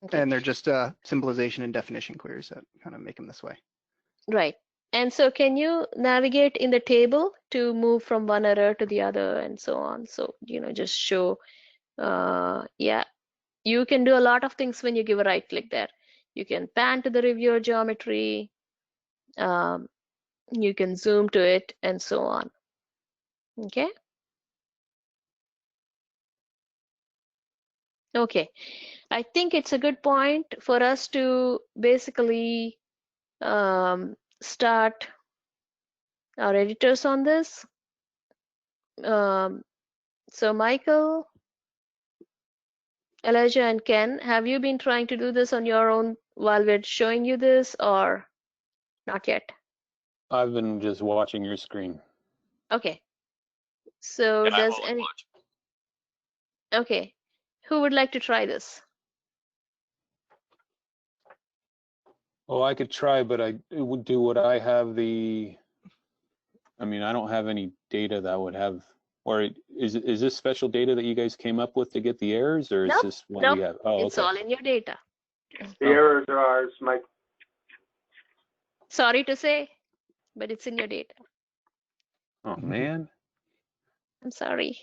Speaker 1: Okay.
Speaker 6: And they're just symbolization and definition queries that kind of make them this way.
Speaker 1: Right. And so can you navigate in the table to move from one error to the other and so on? So, just show, yeah, you can do a lot of things when you give a right click there. You can pan to the reviewer geometry, um, you can zoom to it and so on. Okay. Okay. I think it's a good point for us to basically start our editors on this. So Michael, Elijah, and Ken, have you been trying to do this on your own while we're showing you this, or not yet?
Speaker 2: I've been just watching your screen.
Speaker 1: Okay. So
Speaker 3: Yeah, I'm
Speaker 1: does
Speaker 3: only
Speaker 1: any,
Speaker 3: watching.
Speaker 1: okay, who would like to try this?
Speaker 2: Oh, I could try, but it would do what I have I mean, I don't have any data that would have, or is this special data that you guys came up with to get the errors, or is
Speaker 1: Nope,
Speaker 2: this what
Speaker 1: nope,
Speaker 2: we have? Oh,
Speaker 1: it's
Speaker 2: okay.
Speaker 1: all in your data.
Speaker 4: The
Speaker 2: Oh.
Speaker 4: errors are ours, Mike.
Speaker 1: Sorry to say, but it's in your data.
Speaker 2: Oh man.
Speaker 1: I'm sorry.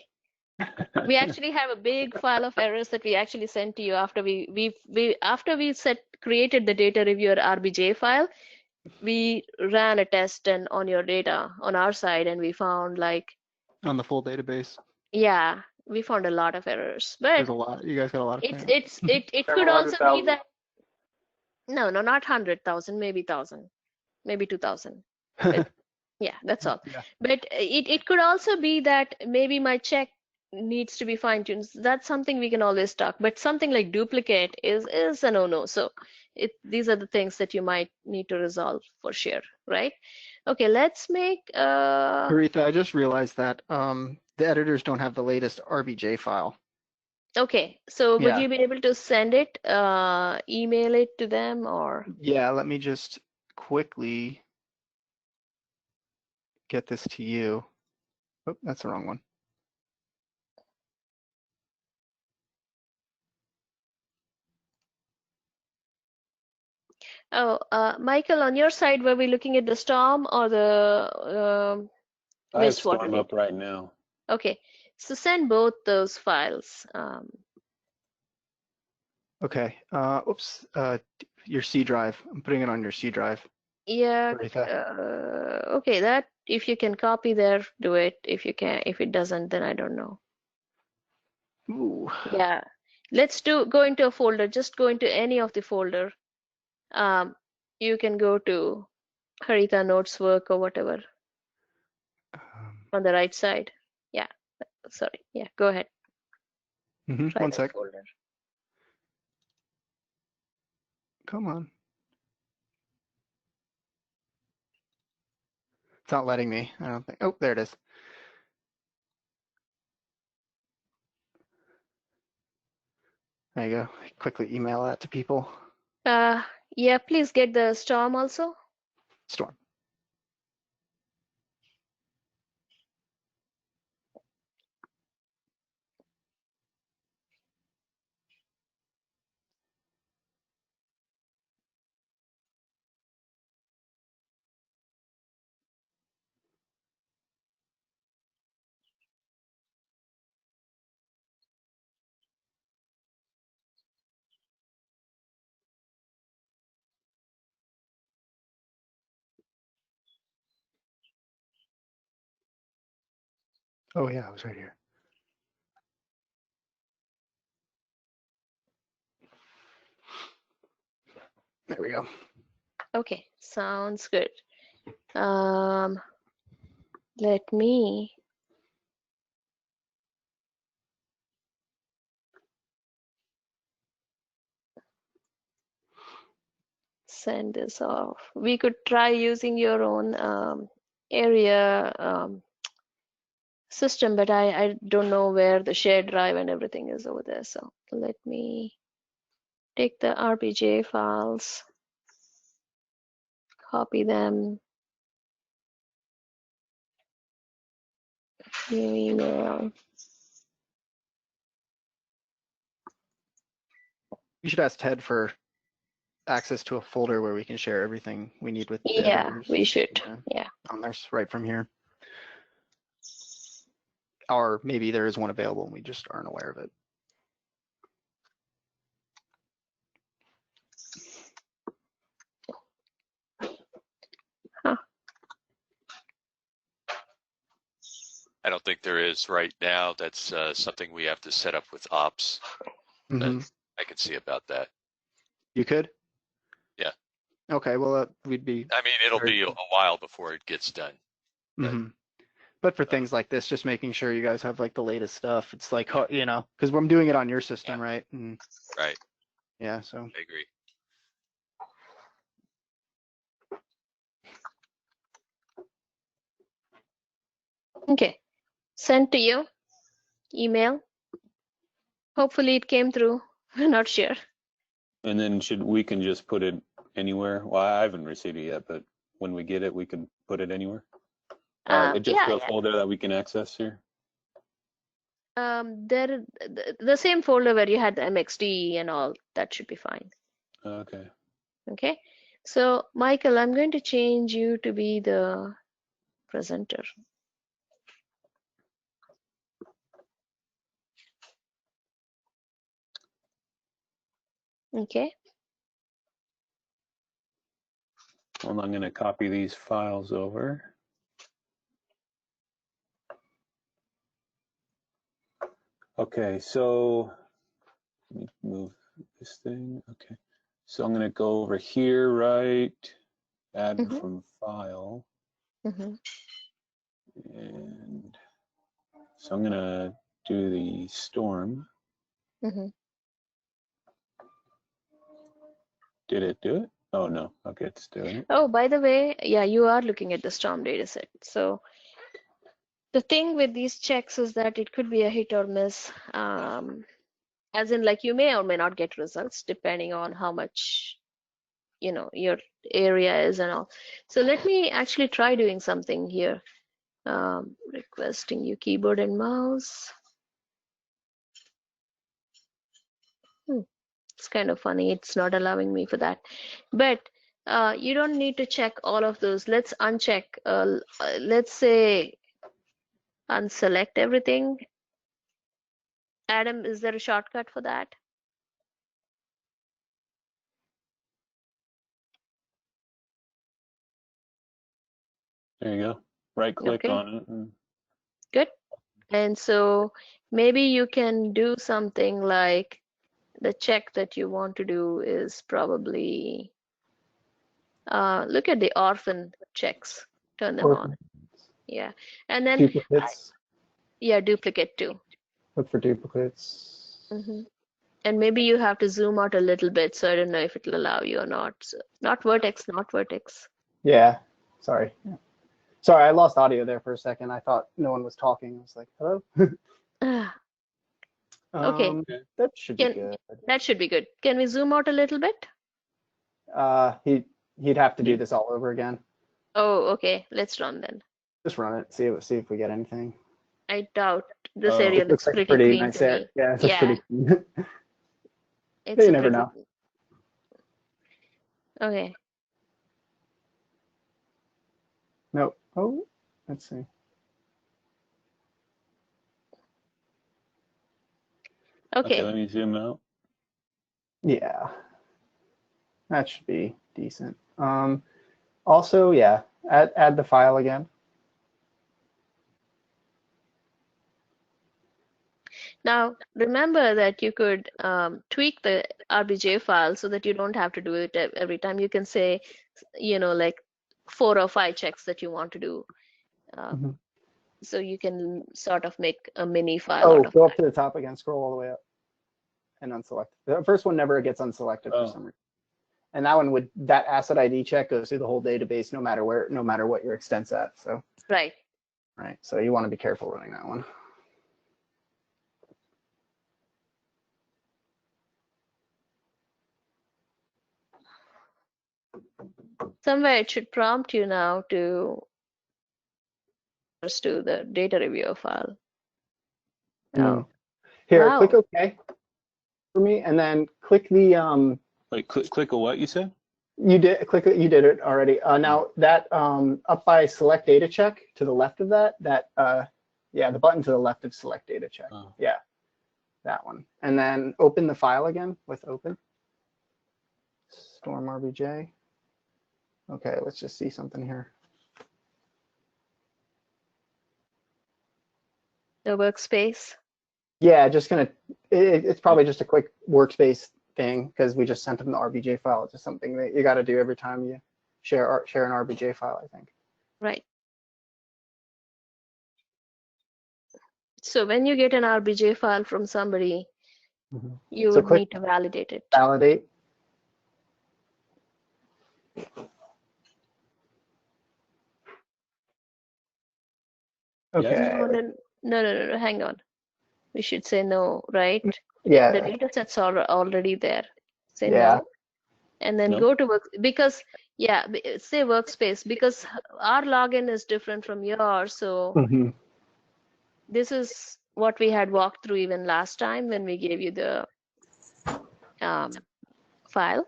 Speaker 1: We actually have a big file of errors that we actually sent to you after we created the data reviewer RBJ file. We ran a test and on your data on our side, and we found
Speaker 6: On the full database,
Speaker 1: yeah, we found a lot of errors. But
Speaker 6: there's a lot. You guys got a lot of
Speaker 1: it's
Speaker 6: cleanup.
Speaker 1: it's it it could
Speaker 4: Several
Speaker 1: also
Speaker 4: hundred
Speaker 1: be
Speaker 4: thousand.
Speaker 1: that no, not 100,000, maybe 1,000, maybe 2,000. But yeah, that's all.
Speaker 6: Yeah.
Speaker 1: But it could also be that maybe my check needs to be fine-tuned. That's something we can always talk. But something like duplicate is a no-no. So these are the things that you might need to resolve for sure, right? Okay, let's make
Speaker 6: Aretha, I just realized that the editors don't have the latest RBJ file.
Speaker 1: okay, so would
Speaker 6: Yeah.
Speaker 1: you be able to send it, email it to them, or
Speaker 6: Yeah, let me just quickly get this to you. Oh, that's the wrong one.
Speaker 1: Michael, on your side, were we looking at the storm or the
Speaker 2: I have
Speaker 1: wastewater
Speaker 2: Storm
Speaker 1: data?
Speaker 2: up right now.
Speaker 1: Okay, so send both those files.
Speaker 6: Okay. Oops. Your C drive. I'm putting it on your C drive.
Speaker 1: Yeah,
Speaker 6: Aretha.
Speaker 1: okay, that if you can copy there, do it. If you can, if it doesn't, then I don't know.
Speaker 6: Ooh.
Speaker 1: Yeah, let's go into a folder. Just go into any of the folder. You can go to Haritha Notes Work or whatever on the right side. Yeah, sorry. Yeah, go ahead. Try
Speaker 6: One
Speaker 1: that
Speaker 6: sec.
Speaker 1: folder.
Speaker 6: Come on. It's not letting me. I don't think. Oh, there it is. There you go. Quickly email that to people.
Speaker 1: Yeah, please get the storm also.
Speaker 6: Storm. Oh yeah, it was right here. There we go.
Speaker 1: Okay, sounds good. Let me send this off. We could try using your own area system, but I don't know where the shared drive and everything is over there. So let me take the RPJ files, copy them, New email.
Speaker 6: You should ask Ted for access to a folder where we can share everything we need with the
Speaker 1: Yeah,
Speaker 6: editors.
Speaker 1: we should.
Speaker 6: Yeah.
Speaker 1: Yeah.
Speaker 6: There's right from here. Or maybe there is one available and we just aren't aware of it.
Speaker 1: Huh.
Speaker 3: I don't think there is right now. That's something we have to set up with ops.
Speaker 6: Mm-hmm.
Speaker 3: I can see about that.
Speaker 6: You could?
Speaker 3: Yeah.
Speaker 6: Okay, well, we'd be.
Speaker 3: I mean, it'll be a while before it gets done.
Speaker 6: Mm-hmm. But for things like this, just making sure you guys have like the latest stuff. It's like, you know, because I'm doing it on your system, right? And
Speaker 3: Right.
Speaker 6: yeah, so.
Speaker 3: I agree.
Speaker 1: Okay. Sent to you. Email. Hopefully it came through. We're not sure.
Speaker 2: And then we can just put it anywhere? Well, I haven't received it yet, but when we get it, we can put it anywhere? Just
Speaker 1: Yeah,
Speaker 2: a folder that we can access here?
Speaker 1: there the same folder where you had the MXD and all, that should be fine.
Speaker 2: Okay.
Speaker 1: Okay. So Michael, I'm going to change you to be the presenter. Okay.
Speaker 2: Well, I'm going to copy these files over. Okay, so let me move this thing. Okay, so I'm going to go over here, right? Add
Speaker 1: Mm-hmm.
Speaker 2: from file.
Speaker 1: Mm-hmm.
Speaker 2: And so I'm going to do the storm.
Speaker 1: Mm-hmm.
Speaker 2: Did it do it? Oh, no. Okay, it's doing it.
Speaker 1: Oh, by the way, yeah, you are looking at the storm data set. So the thing with these checks is that it could be a hit or miss. As in, like, you may or may not get results depending on how much, you know, your area is and all. So let me actually try doing something here. Requesting you keyboard and mouse. It's kind of funny. It's not allowing me for that. But you don't need to check all of those. Let's uncheck. Let's say unselect everything. Adam, is there a shortcut for that?
Speaker 2: There you go. Right click
Speaker 1: Okay,
Speaker 2: on it. And
Speaker 1: good. And so maybe you can do something like the check that you want to do is probably look at the orphan checks, turn them on. Yeah, and then
Speaker 6: Duplicates.
Speaker 1: yeah, duplicate too.
Speaker 6: Look for duplicates.
Speaker 1: And maybe you have to zoom out a little bit, so I don't know if it'll allow you or not. So, not vertex, not vertex.
Speaker 6: Yeah, sorry. Yeah. Sorry, I lost audio there for a second. I thought no one was talking. I was like, hello?
Speaker 1: Ah, okay,
Speaker 6: That should be good.
Speaker 1: that should be good. Can we zoom out a little bit?
Speaker 6: He'd have to do this all over again.
Speaker 1: Oh, okay. Let's run then.
Speaker 6: Just run it. See if we get anything.
Speaker 1: I doubt this
Speaker 2: Oh.
Speaker 1: area
Speaker 6: It looks like
Speaker 1: pretty
Speaker 6: pretty
Speaker 1: clean
Speaker 6: nice
Speaker 1: to
Speaker 6: there.
Speaker 1: me.
Speaker 6: Yeah, it's
Speaker 1: Yeah.
Speaker 6: pretty clean.
Speaker 1: It's
Speaker 6: You
Speaker 1: a
Speaker 6: never
Speaker 1: pretty.
Speaker 6: know.
Speaker 1: Okay.
Speaker 6: Nope. Oh, let's see.
Speaker 1: Okay.
Speaker 2: let me zoom out.
Speaker 6: Yeah, that should be decent. Also, yeah, add the file again.
Speaker 1: Now, remember that you could tweak the RBJ file so that you don't have to do it every time. You can say, you know, like 4 or 5 checks that you want to do. So you can sort of make a mini file out of
Speaker 6: Go
Speaker 1: that.
Speaker 6: up to the top again, scroll all the way up, and unselect. The first one never gets unselected for some reason. And that one that asset ID check goes through the whole database, no matter what your extent's at. So
Speaker 1: Right.
Speaker 6: So you want to be careful running that one.
Speaker 1: Somewhere it should prompt you now to to the data reviewer file.
Speaker 6: Mm.
Speaker 1: Oh,
Speaker 6: Here,
Speaker 1: wow.
Speaker 6: click OK for me, and then click the
Speaker 2: Wait, click a what you said?
Speaker 6: you did it already. Now that up by select data check to the left of that yeah, the button to the left of select data check.
Speaker 2: Oh.
Speaker 6: Yeah, that one. And then open the file again with open. Storm RBJ. Okay, let's just see something here.
Speaker 1: The workspace.
Speaker 6: Yeah, just gonna. It's probably just a quick workspace thing because we just sent them the RBJ file. It's just something that you got to do every time you share an RBJ file, I think.
Speaker 1: Right. So when you get an RBJ file from somebody, you
Speaker 6: So
Speaker 1: would
Speaker 6: click
Speaker 1: need to validate it.
Speaker 6: validate. Okay.
Speaker 1: No, hang on. We should say no, right?
Speaker 6: Yeah.
Speaker 1: The data sets are already there. Say
Speaker 6: Yeah.
Speaker 1: no. And then
Speaker 2: No.
Speaker 1: go to work because say workspace because our login is different from yours. So this is what we had walked through even last time when we gave you the file.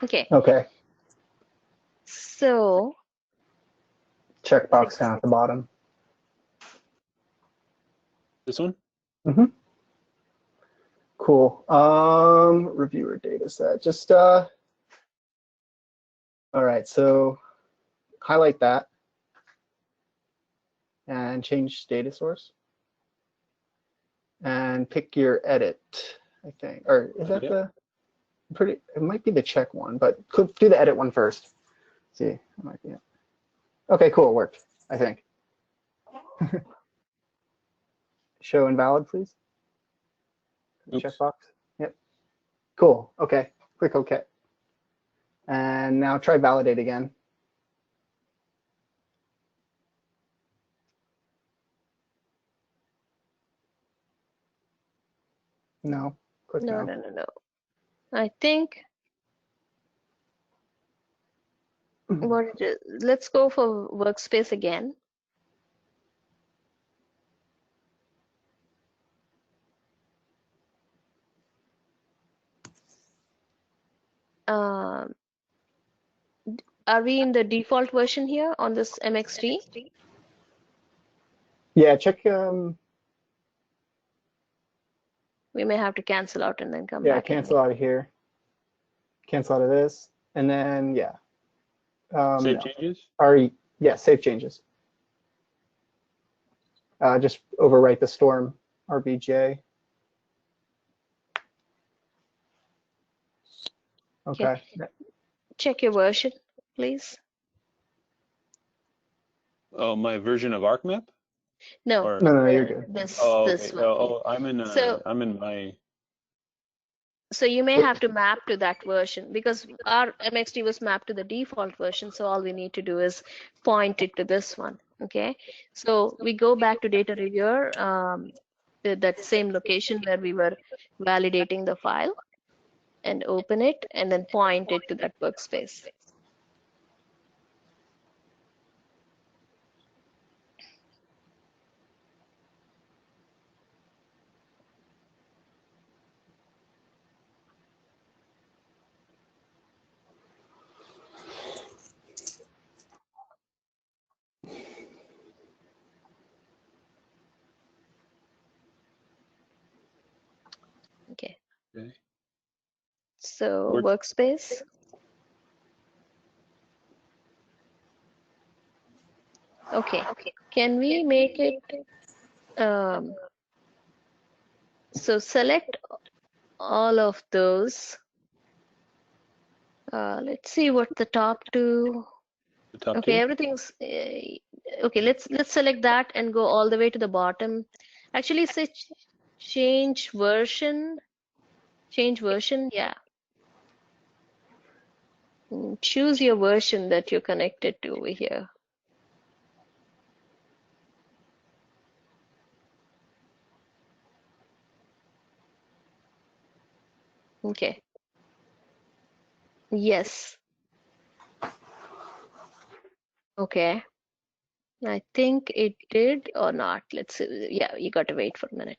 Speaker 1: Okay.
Speaker 6: Okay.
Speaker 1: So
Speaker 6: Checkbox down at the bottom.
Speaker 2: This one?
Speaker 6: Cool. Reviewer data set. Just all right. So highlight that and change data source and pick your edit. I think, or is that the pretty? It might be the check one, but do the edit one first. See, it might be it. Okay, cool. It worked. I think. Show invalid, please. Checkbox. Yep. Cool. Okay. Click OK. And now try validate again. No. Click no.
Speaker 1: No. I think what it is, let's go for workspace again. Are we in the default version here on this MXT?
Speaker 6: Yeah, check.
Speaker 1: We may have to cancel out and then come
Speaker 6: Yeah,
Speaker 1: back.
Speaker 6: cancel out of here. Cancel out of this, and then yeah.
Speaker 2: Save changes?
Speaker 6: Yeah, save changes. Just overwrite the storm RBJ. Okay.
Speaker 1: Check your version, please.
Speaker 2: Oh, my version of ArcMap?
Speaker 1: No.
Speaker 2: Or,
Speaker 6: No, you're good.
Speaker 1: This
Speaker 2: okay.
Speaker 1: this one.
Speaker 2: I'm in my.
Speaker 1: So you may have to map to that version because our MXT was mapped to the default version. So all we need to do is point it to this one. Okay. So we go back to data reviewer, that same location where we were validating the file, and open it and then point it to that workspace. Okay. So workspace. Okay. Can we make it so select all of those. Let's see what the top two.
Speaker 2: The top
Speaker 1: Okay,
Speaker 2: two?
Speaker 1: everything's okay. Let's select that and go all the way to the bottom. Actually, say change version. Change version. Yeah. Choose your version that you're connected to over here. Okay. Yes. Okay. I think it did or not. Let's see. Yeah, you got to wait for a minute.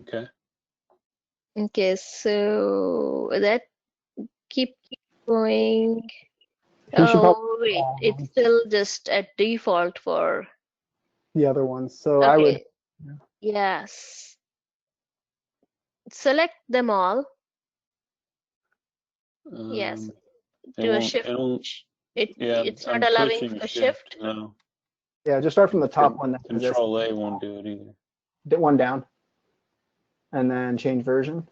Speaker 2: Okay.
Speaker 1: Okay, so that keep going.
Speaker 6: We should probably
Speaker 1: Oh, wait, it's still just at default for.
Speaker 6: the other ones. So I would.
Speaker 1: Okay, yes. Select them all. Yes.
Speaker 2: It
Speaker 1: Do a
Speaker 2: won't.
Speaker 1: shift.
Speaker 2: Yeah,
Speaker 1: It's not
Speaker 2: I'm
Speaker 1: allowing
Speaker 2: pushing
Speaker 1: a
Speaker 2: shift.
Speaker 1: shift.
Speaker 2: No.
Speaker 6: Yeah, just start from the top one.
Speaker 2: Control A won't do it either.
Speaker 6: One down, and then change version.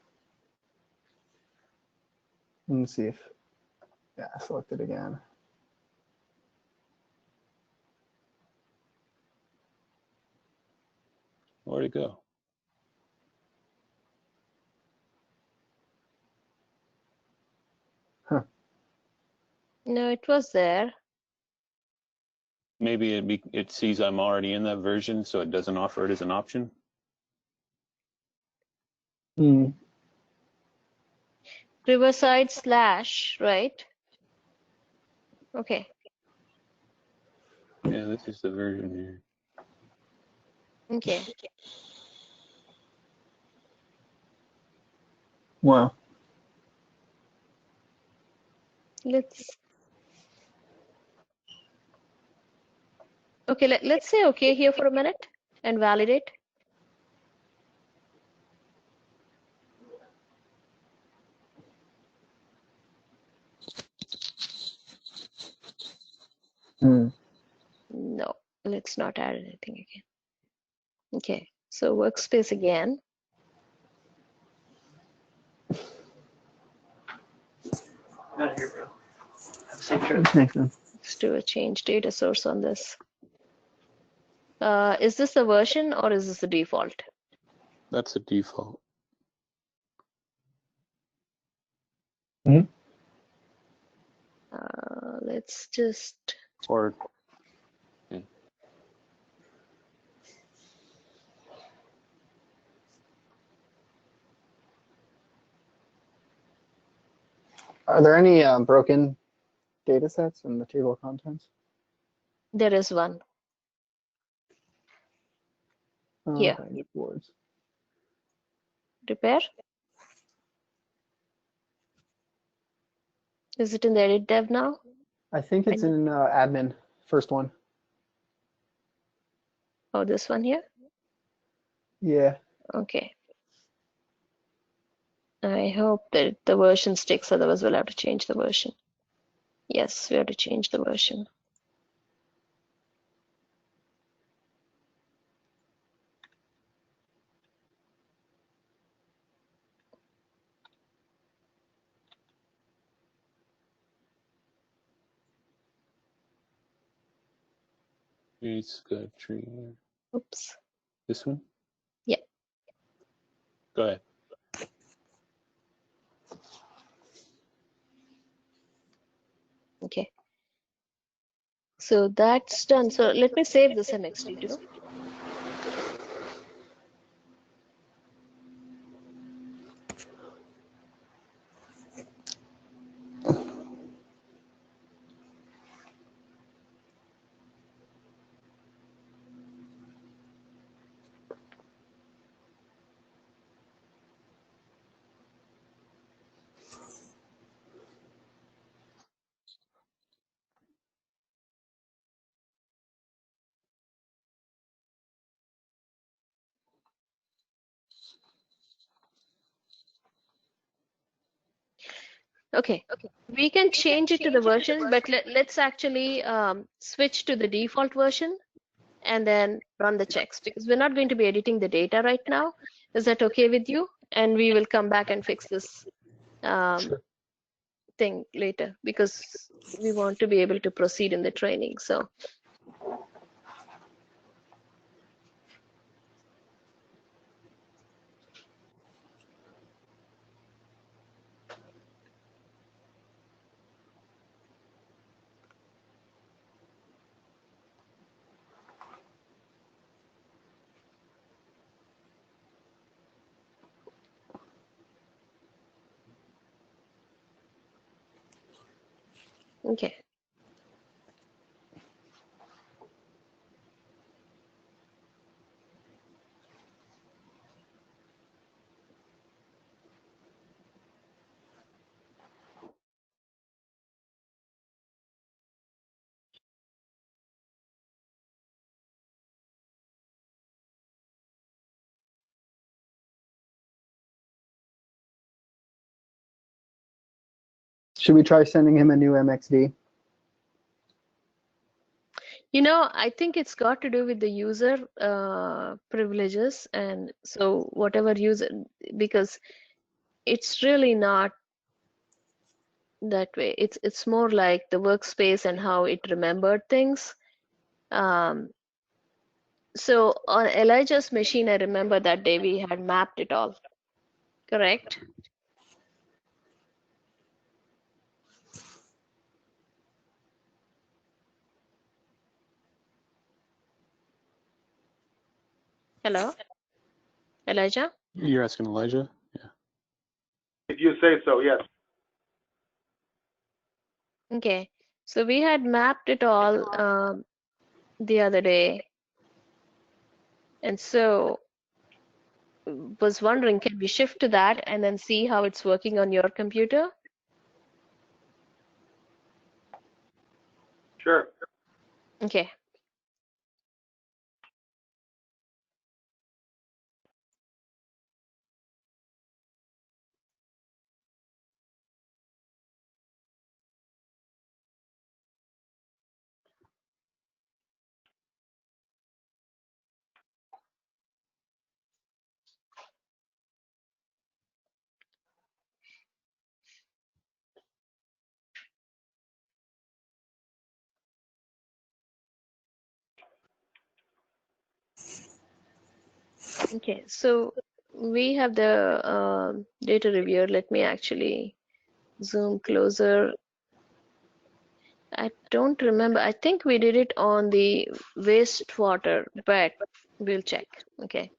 Speaker 6: Let's see if. Yeah, select it again.
Speaker 2: Where'd it go?
Speaker 1: No, it was there.
Speaker 2: Maybe it sees I'm already in that version, so it doesn't offer it as an option.
Speaker 6: Hmm.
Speaker 1: Riverside / right? Okay.
Speaker 2: Yeah, this is the version here.
Speaker 1: Okay.
Speaker 6: Wow.
Speaker 1: Let's. Okay, let's say okay here for a minute and validate.
Speaker 6: Hmm.
Speaker 1: No, let's not add anything again. Okay, so workspace again.
Speaker 4: Out of here, bro. Have a safe trip.
Speaker 1: Let's do a change data source on this. Is this the version or is this the default?
Speaker 2: That's a default.
Speaker 1: Let's just.
Speaker 2: Or
Speaker 6: Are there any broken data sets in the table of contents?
Speaker 1: There is one
Speaker 6: Oh,
Speaker 1: here.
Speaker 6: okay, boards.
Speaker 1: Repair. Is it in the edit dev now?
Speaker 6: I think it's in admin, first one.
Speaker 1: Oh, this one here?
Speaker 6: Yeah.
Speaker 1: Okay. I hope that the version sticks, otherwise we'll have to change the version. Yes, we have to change the version.
Speaker 2: it's got tree.
Speaker 1: Oops.
Speaker 2: This one?
Speaker 1: Yeah.
Speaker 2: Go ahead.
Speaker 1: Okay. So that's done. So let me save this MXT2. Okay. We can change it to the version, but let's actually switch to the default version and then run the checks because we're not going to be editing the data right now. Is that okay with you? And we will come back and fix this thing later because we want to be able to proceed in the training. So Okay.
Speaker 6: Should we try sending him a new MXD?
Speaker 1: I think it's got to do with the user privileges, and so whatever user, because it's really not that way. It's more like the workspace and how it remembered things. Um, so on Elijah's machine, I remember that day we had mapped it all, correct? Hello, Elijah?
Speaker 2: You're asking Elijah? Yeah.
Speaker 4: If you say so, yes.
Speaker 1: Okay, so we had mapped it all the other day, and so was wondering, can we shift to that and then see how it's working on your computer?
Speaker 4: Sure.
Speaker 1: Okay. Okay, so we have the data reviewer. Let me actually zoom closer. I don't remember. I think we did it on the wastewater, but we'll check. Okay.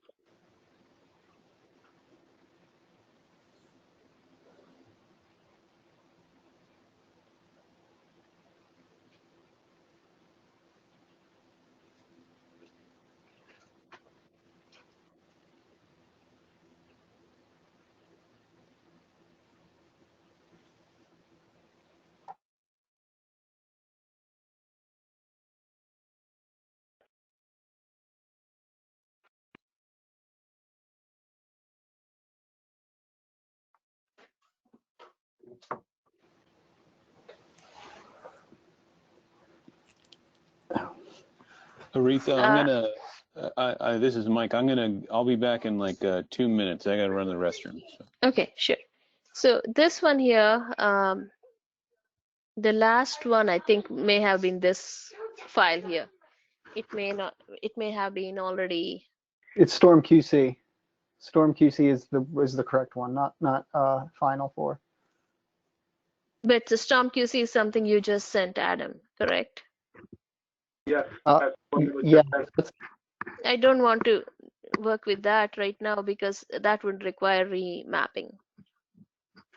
Speaker 2: Aretha, I'm
Speaker 1: Uh,
Speaker 2: gonna. This is Mike. I'll be back in like 2 minutes. I gotta run to the restroom. So.
Speaker 1: okay, sure. So this one here, the last one I think may have been this file here. It may not. It may have been already.
Speaker 6: It's Storm QC. Storm QC is the correct one, not Final 4.
Speaker 1: But the Storm QC is something you just sent Adam, correct?
Speaker 4: Yes.
Speaker 6: Uh,
Speaker 4: That's what it was
Speaker 6: yeah,
Speaker 4: just said.
Speaker 1: I don't want to work with that right now because that would require remapping,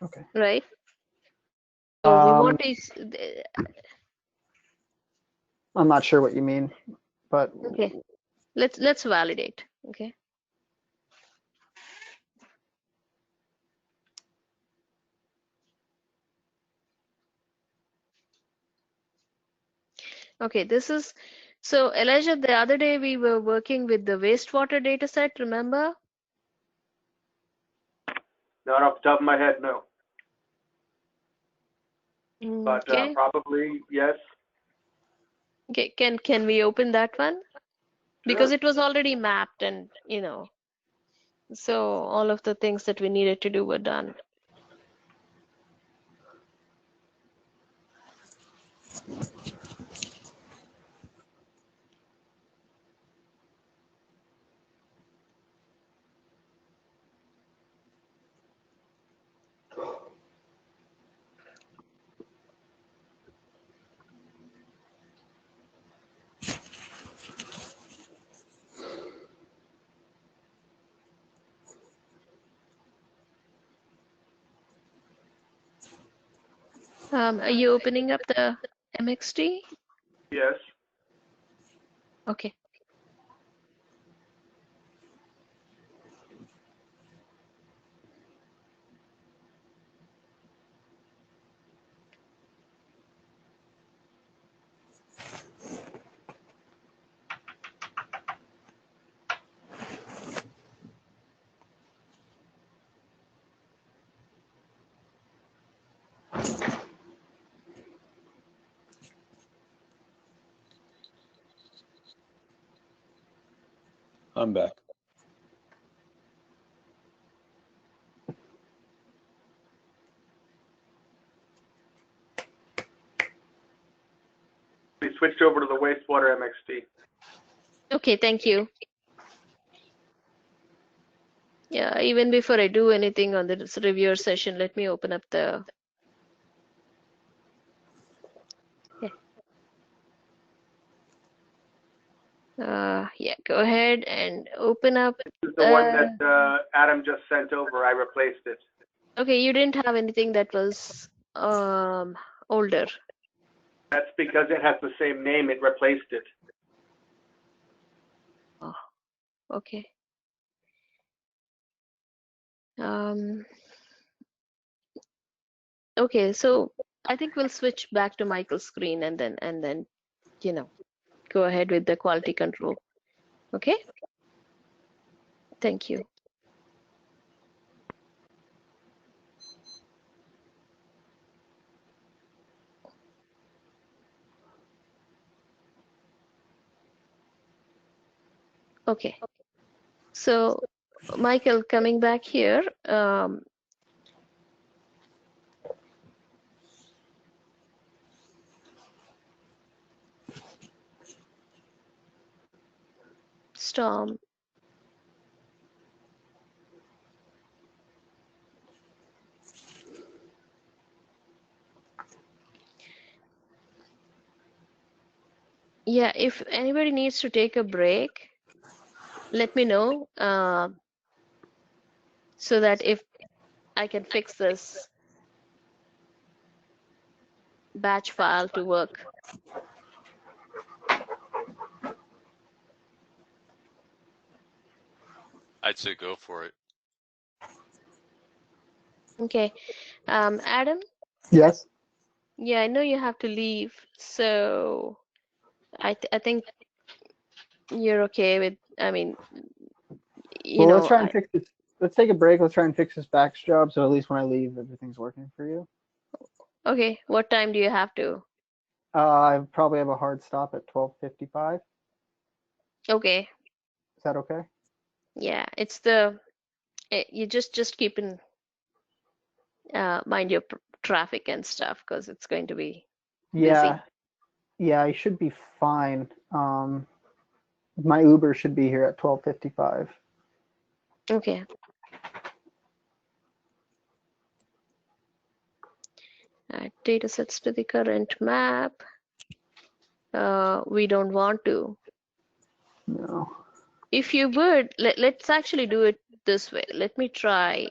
Speaker 6: okay.
Speaker 1: right? So we want to,
Speaker 6: I'm not sure what you mean, but
Speaker 1: okay, let's validate, okay? Okay, this is, so Elijah, the other day we were working with the wastewater data set, remember?
Speaker 4: Not off the top of my head, no. But
Speaker 1: Okay,
Speaker 4: probably yes.
Speaker 1: okay, can we open that one? Because
Speaker 4: Sure.
Speaker 1: it was already mapped and, so all of the things that we needed to do were done. Are you opening up the MXT?
Speaker 4: Yes.
Speaker 1: Okay.
Speaker 2: I'm back.
Speaker 4: We switched over to the wastewater MXT.
Speaker 1: Okay, thank you. Yeah, even before I do anything on this reviewer session, let me open up the. Yeah, go ahead and open up.
Speaker 4: This is the one that Adam just sent over. I replaced it.
Speaker 1: Okay, you didn't have anything that was older.
Speaker 4: That's because it has the same name. It replaced it.
Speaker 1: Oh, okay. Um, okay, so I think we'll switch back to Michael's screen and then go ahead with the quality control. Okay? Thank you. Okay. So Michael, coming back here, Storm. Yeah, if anybody needs to take a break, let me know so that if I can fix this batch file to work.
Speaker 3: I'd say go for it.
Speaker 1: Okay. Adam?
Speaker 6: Yes.
Speaker 1: Yeah, I know you have to leave, so I think you're okay with, I mean,
Speaker 6: Well, let's try and
Speaker 1: I
Speaker 6: fix this. Let's take a break. Let's try and fix this batch job. So at least when I leave, everything's working for you.
Speaker 1: okay, what time do you have to?
Speaker 6: I probably have a hard stop at 12:55.
Speaker 1: Okay.
Speaker 6: Is that okay?
Speaker 1: Yeah, you just keep in mind your traffic and stuff because it's going to be busy.
Speaker 6: Yeah. Yeah, I should be fine. My Uber should be here at 12:55.
Speaker 1: Okay. Data sets to the current map. We don't want to.
Speaker 6: No.
Speaker 1: If you would, let's actually do it this way. Let me try.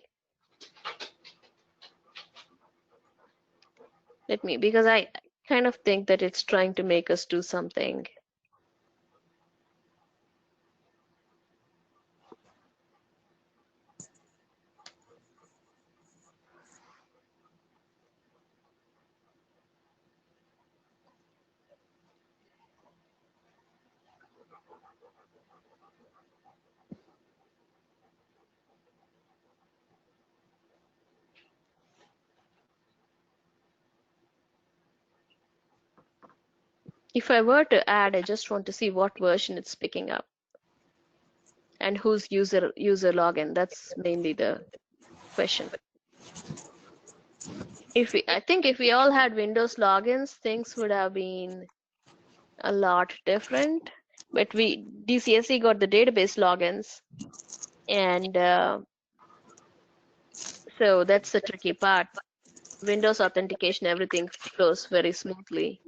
Speaker 1: Because I kind of think that it's trying to make us do something. If I were to add, I just want to see what version it's picking up and whose user login. That's mainly the question. I think if we all had Windows logins, things would have been a lot different. But DCSE got the database logins, and so that's the tricky part. Windows authentication, everything flows very smoothly.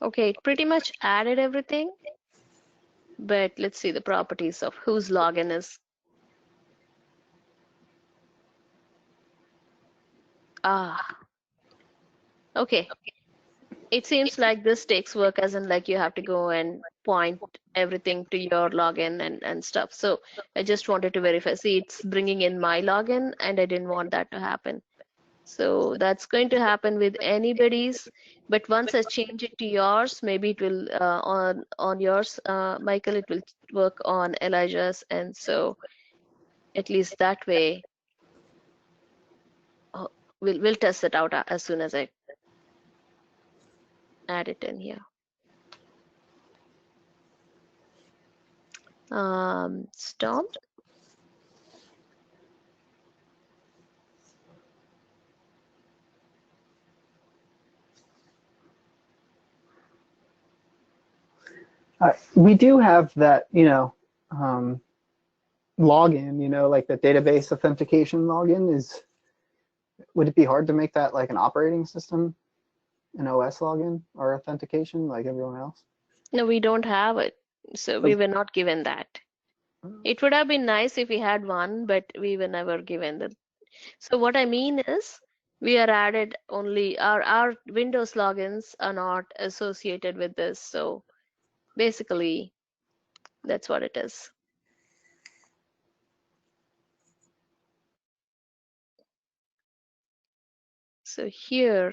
Speaker 1: Okay, it pretty much added everything, but let's see the properties of whose login is. Okay. It seems like this takes work, as in like you have to go and point everything to your login and stuff. So I just wanted to verify. See, it's bringing in my login and I didn't want that to happen. So that's going to happen with anybody's, but once I change it to yours, maybe it will on yours, Michael, it will work on Elijah's, and so at least that way, uh, we'll test it out as soon as I add it in here. Stop.
Speaker 6: We do have that, login, like the database authentication login is, would it be hard to make that like an operating system, an OS login or authentication like everyone else?
Speaker 1: No, we don't have it, so we were not given that. It would have been nice if we had one, but we were never given that. So what I mean is, we are added only our Windows logins are not associated with this. So basically, that's what it is. So here,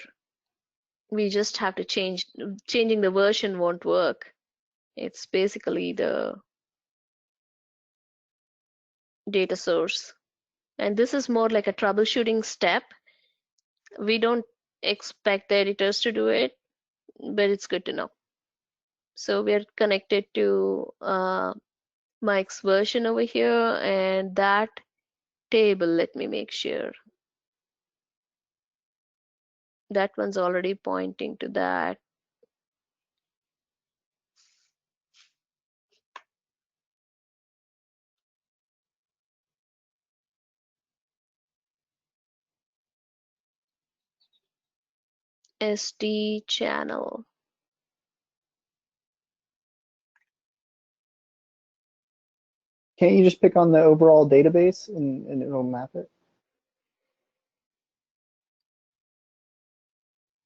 Speaker 1: we just have to changing the version won't work. It's basically the data source. And this is more like a troubleshooting step. We don't expect the editors to do it, but it's good to know. So we're connected to Mike's version over here, and that table, let me make sure. That one's already pointing to that. SD channel.
Speaker 6: Can't you just pick on the overall database and it'll map it?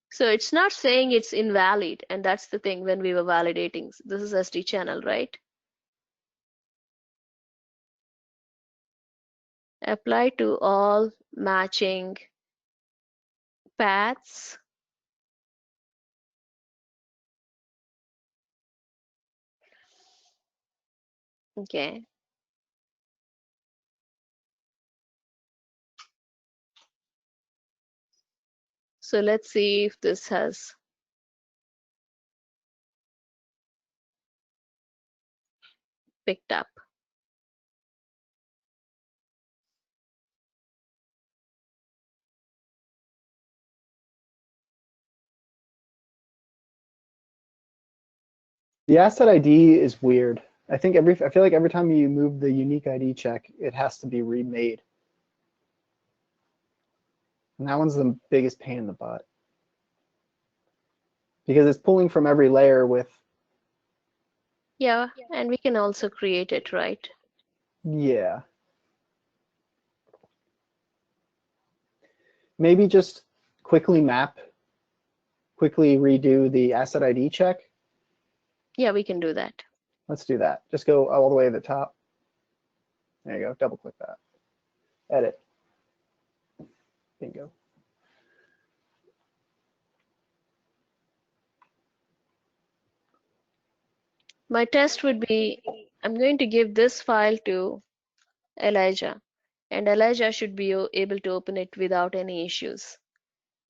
Speaker 1: So it's not saying it's invalid, and that's the thing when we were validating. This is SD channel, right? Apply to all matching paths. Okay. So let's see if this has picked up.
Speaker 6: The asset ID is weird. I feel like every time you move the unique ID check, it has to be remade. And that one's the biggest pain in the butt. Because it's pulling from every layer with.
Speaker 1: Yeah, and we can also create it, right?
Speaker 6: Yeah. Maybe just quickly redo the asset ID check.
Speaker 1: Yeah, we can do that.
Speaker 6: Let's do that. Just go all the way to the top. There you go. Double click that. Edit. Bingo.
Speaker 1: My test would be, I'm going to give this file to Elijah, and Elijah should be able to open it without any issues.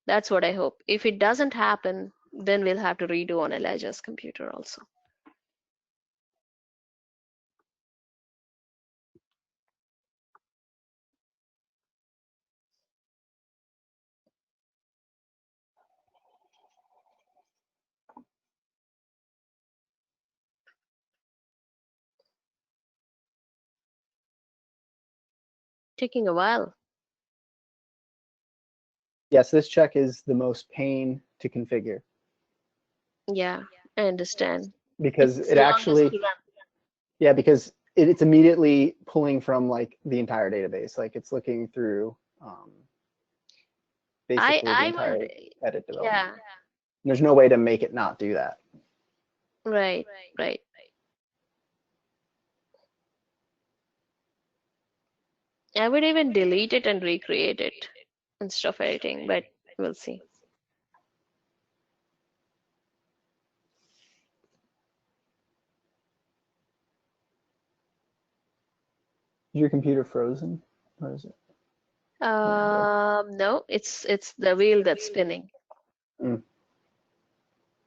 Speaker 1: That's what I hope. If it doesn't happen, then we'll have to redo on Elijah's computer also. Taking a while.
Speaker 6: Yes, this check is the most pain to configure.
Speaker 1: Yeah, I understand.
Speaker 6: because
Speaker 1: It's
Speaker 6: it
Speaker 1: longest
Speaker 6: actually,
Speaker 1: to run.
Speaker 6: yeah, because it's immediately pulling from like the entire database. Like it's looking through basically the
Speaker 1: I
Speaker 6: entire
Speaker 1: would,
Speaker 6: edit development.
Speaker 1: yeah,
Speaker 6: There's no way to make it not do that.
Speaker 1: right, right. I would even delete it and recreate it instead of editing, but we'll see.
Speaker 6: Is your computer frozen? Or is it?
Speaker 1: No, it's the wheel that's spinning.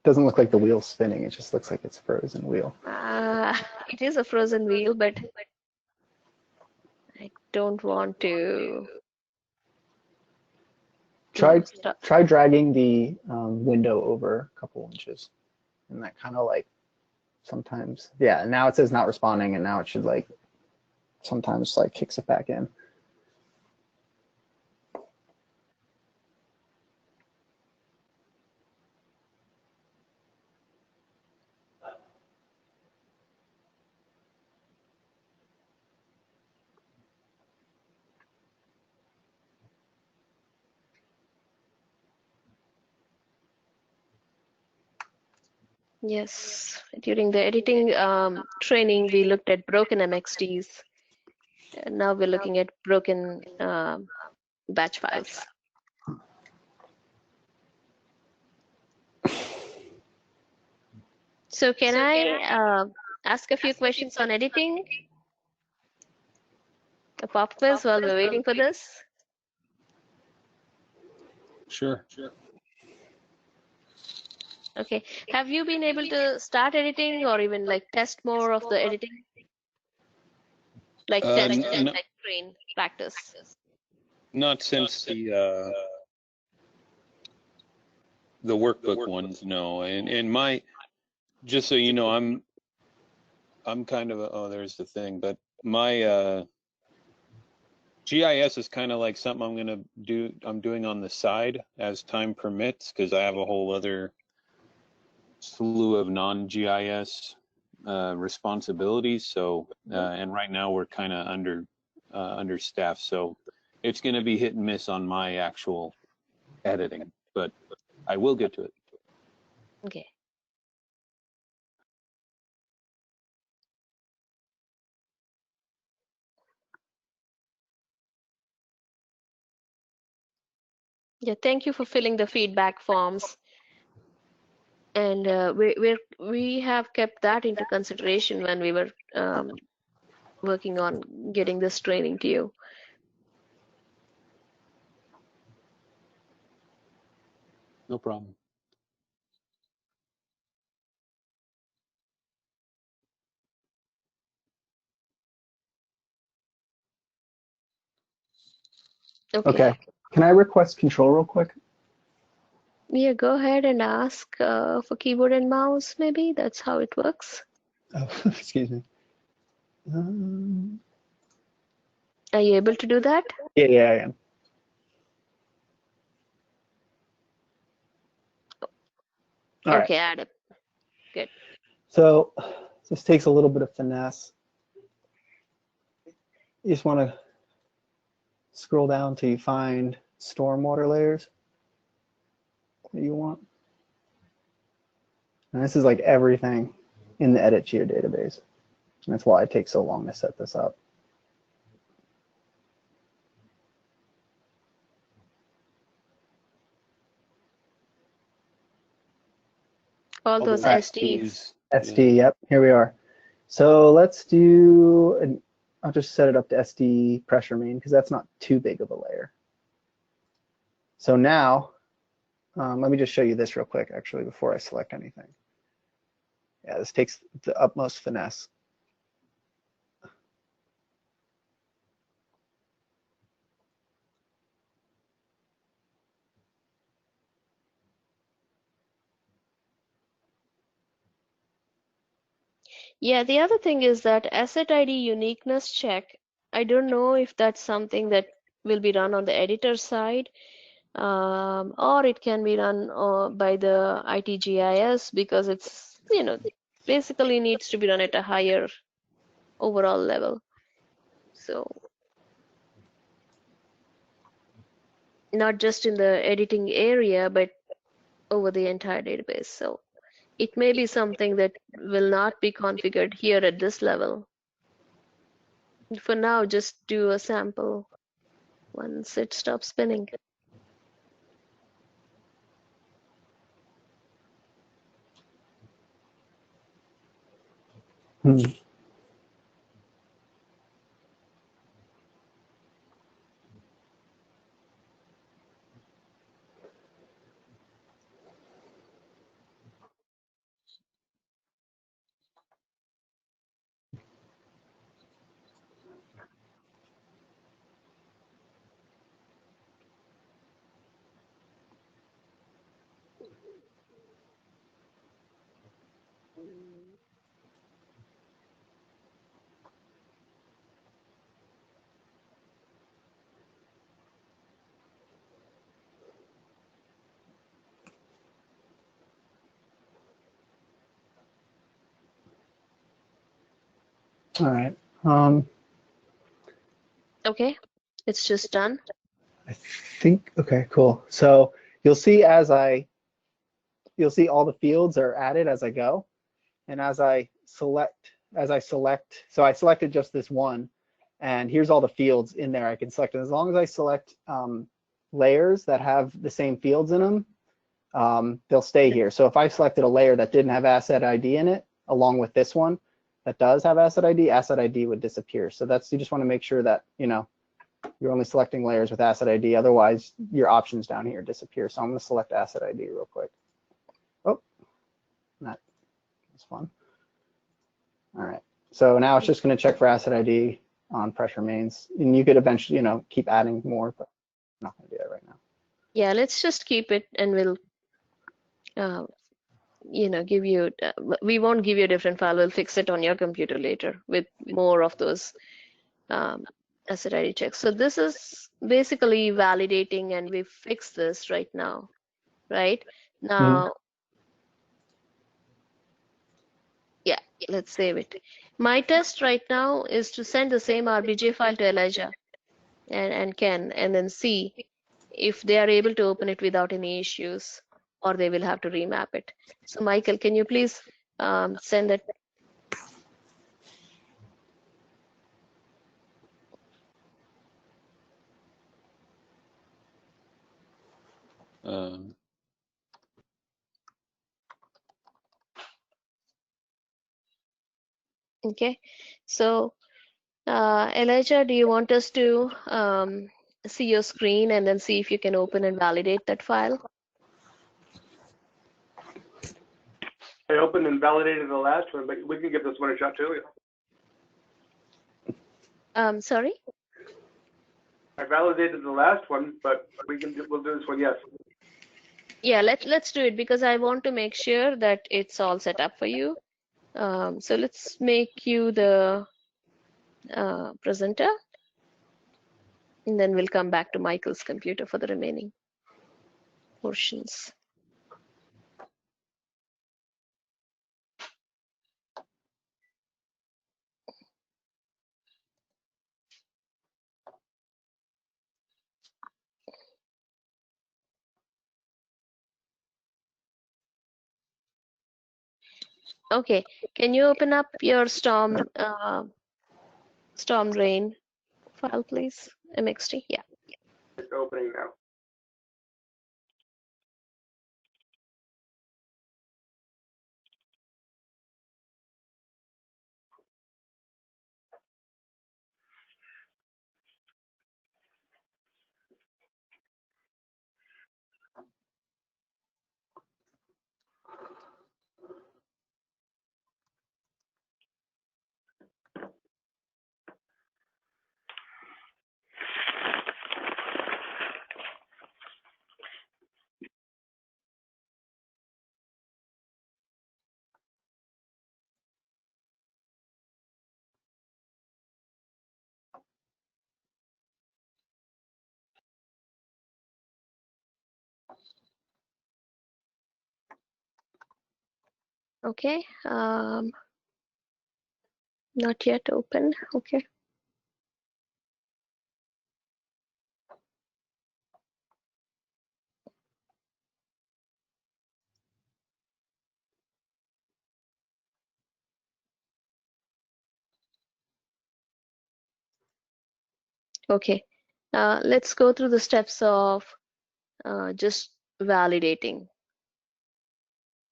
Speaker 6: Doesn't look like the wheel's spinning. It just looks like it's a frozen wheel.
Speaker 1: It is a frozen wheel, but I don't want to stop.
Speaker 6: Try dragging the window over a couple inches, and that kind of like sometimes, yeah. And now it says not responding, and now it should like sometimes like kicks it back in.
Speaker 1: Yes, during the editing training, we looked at broken MXDs. And now we're looking at broken batch files. So can I ask a few questions on editing? A pop quiz while we're waiting for this?
Speaker 2: Sure.
Speaker 1: Okay. Have you been able to start editing or even like test more of the editing? Like test and like train, practice.
Speaker 2: Not since the workbook ones, no. And my, just so you know, I'm kind of oh, there's the thing, but my GIS is kind of like something I'm doing on the side as time permits, because I have a whole other slew of non-GIS responsibilities. So and right now we're kind of understaffed, so it's going to be hit and miss on my actual editing, but I will get to it.
Speaker 1: Okay. Yeah, thank you for filling the feedback forms. And we have kept that into consideration when we were working on getting this training to you.
Speaker 2: No problem.
Speaker 6: Okay. Can I request control real quick?
Speaker 1: Yeah, go ahead and ask for keyboard and mouse, maybe. That's how it works.
Speaker 6: Oh, excuse me.
Speaker 1: Are you able to do that?
Speaker 6: Yeah, I am. All right.
Speaker 1: Okay, add it. Good.
Speaker 6: So this takes a little bit of finesse. You just want to scroll down till you find stormwater layers that you want. And this is like everything in the edit geo database. And that's why it takes so long to set this up.
Speaker 1: All those SDs.
Speaker 6: SD, yep, here we are. So let's do, I'll just set it up to SD pressure main because that's not too big of a layer. So now, let me just show you this real quick, actually, before I select anything. Yeah, this takes the utmost finesse.
Speaker 1: Yeah, the other thing is that asset ID uniqueness check. I don't know if that's something that will be run on the editor side, or it can be run by the ITGIS because it's basically needs to be run at a higher overall level. So not just in the editing area, but over the entire database. So it may be something that will not be configured here at this level. For now, just do a sample once it stops spinning.
Speaker 6: Hmm. All right.
Speaker 1: Okay, it's just done.
Speaker 6: I think, okay, cool. So you'll see you'll see all the fields are added as I go. And as I select, so I selected just this one, and here's all the fields in there I can select. And as long as I select layers that have the same fields in them, they'll stay here. So if I selected a layer that didn't have asset ID in it, along with this one that does have asset ID would disappear. So you just want to make sure that, you're only selecting layers with asset ID. Otherwise, your options down here disappear. So I'm going to select asset ID real quick. Oh, that was fun. All right. So now it's just going to check for asset ID on pressure mains. And you could eventually, keep adding more, but I'm not going to do that right now.
Speaker 1: Yeah, let's just keep it, and we'll uh, give you, we won't give you a different file. We'll fix it on your computer later with more of those asset ID checks. So this is basically validating, and we fix this right now, right? Now, yeah, let's save it. My test right now is to send the same RBJ file to Elijah and Ken, and then see if they are able to open it without any issues, or they will have to remap it. So Michael, can you please send that?
Speaker 2: Um,
Speaker 1: Okay, so Elijah, do you want us to see your screen and then see if you can open and validate that file?
Speaker 4: I opened and validated the last one, but we can give this one a shot too.
Speaker 1: Sorry?
Speaker 4: I validated the last one, but we'll do this one, yes.
Speaker 1: Yeah, let's do it, because I want to make sure that it's all set up for you. So let's make you the presenter, and then we'll come back to Michael's computer for the remaining portions. Okay, can you open up your storm rain file, please? MXT, yeah.
Speaker 4: It's opening now.
Speaker 1: Okay, not yet open. Okay. Okay, let's go through the steps of just validating.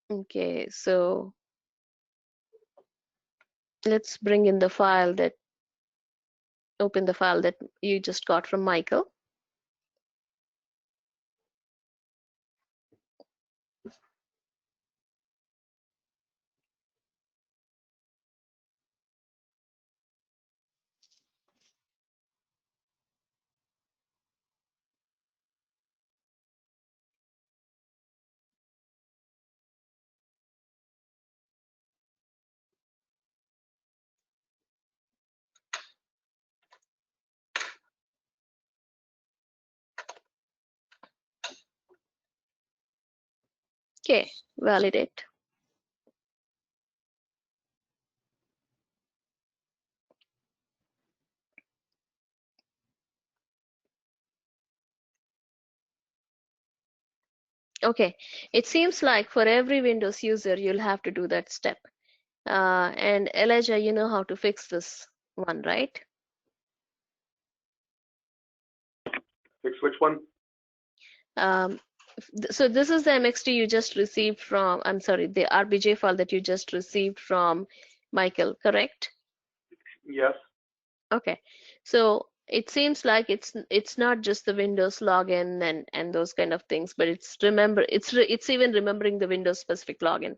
Speaker 1: Okay, so let's bring in the file that, open the file that you just got from Michael. Okay, validate. Okay, it seems like for every Windows user, you'll have to do that step. And Elijah, you know how to fix this one, right?
Speaker 4: Fix which one?
Speaker 1: Um, so this is the MXT you just received from, I'm sorry, the RBJ file that you just received from Michael, correct?
Speaker 4: Yes.
Speaker 1: Okay, so it seems like it's not just the Windows login and those kind of things, but it's even remembering the Windows specific login.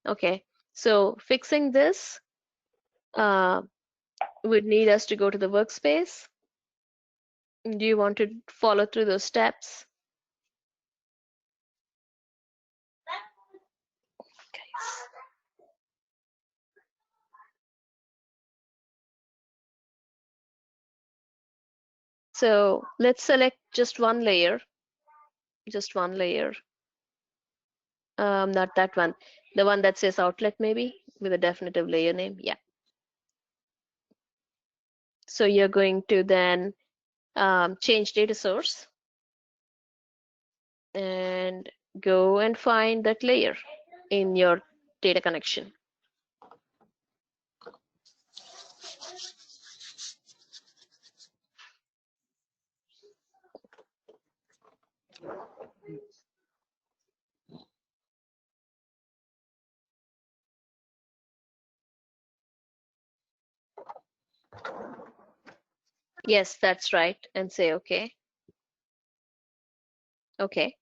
Speaker 1: Okay, so fixing this uh, would need us to go to the workspace. Do you want to follow through those steps? So let's select just one layer, not that one, the one that says outlet maybe with a definitive layer name. Yeah. So you're going to then change data source and go and find that layer in your data connection. Yes, that's right. And say okay. Okay.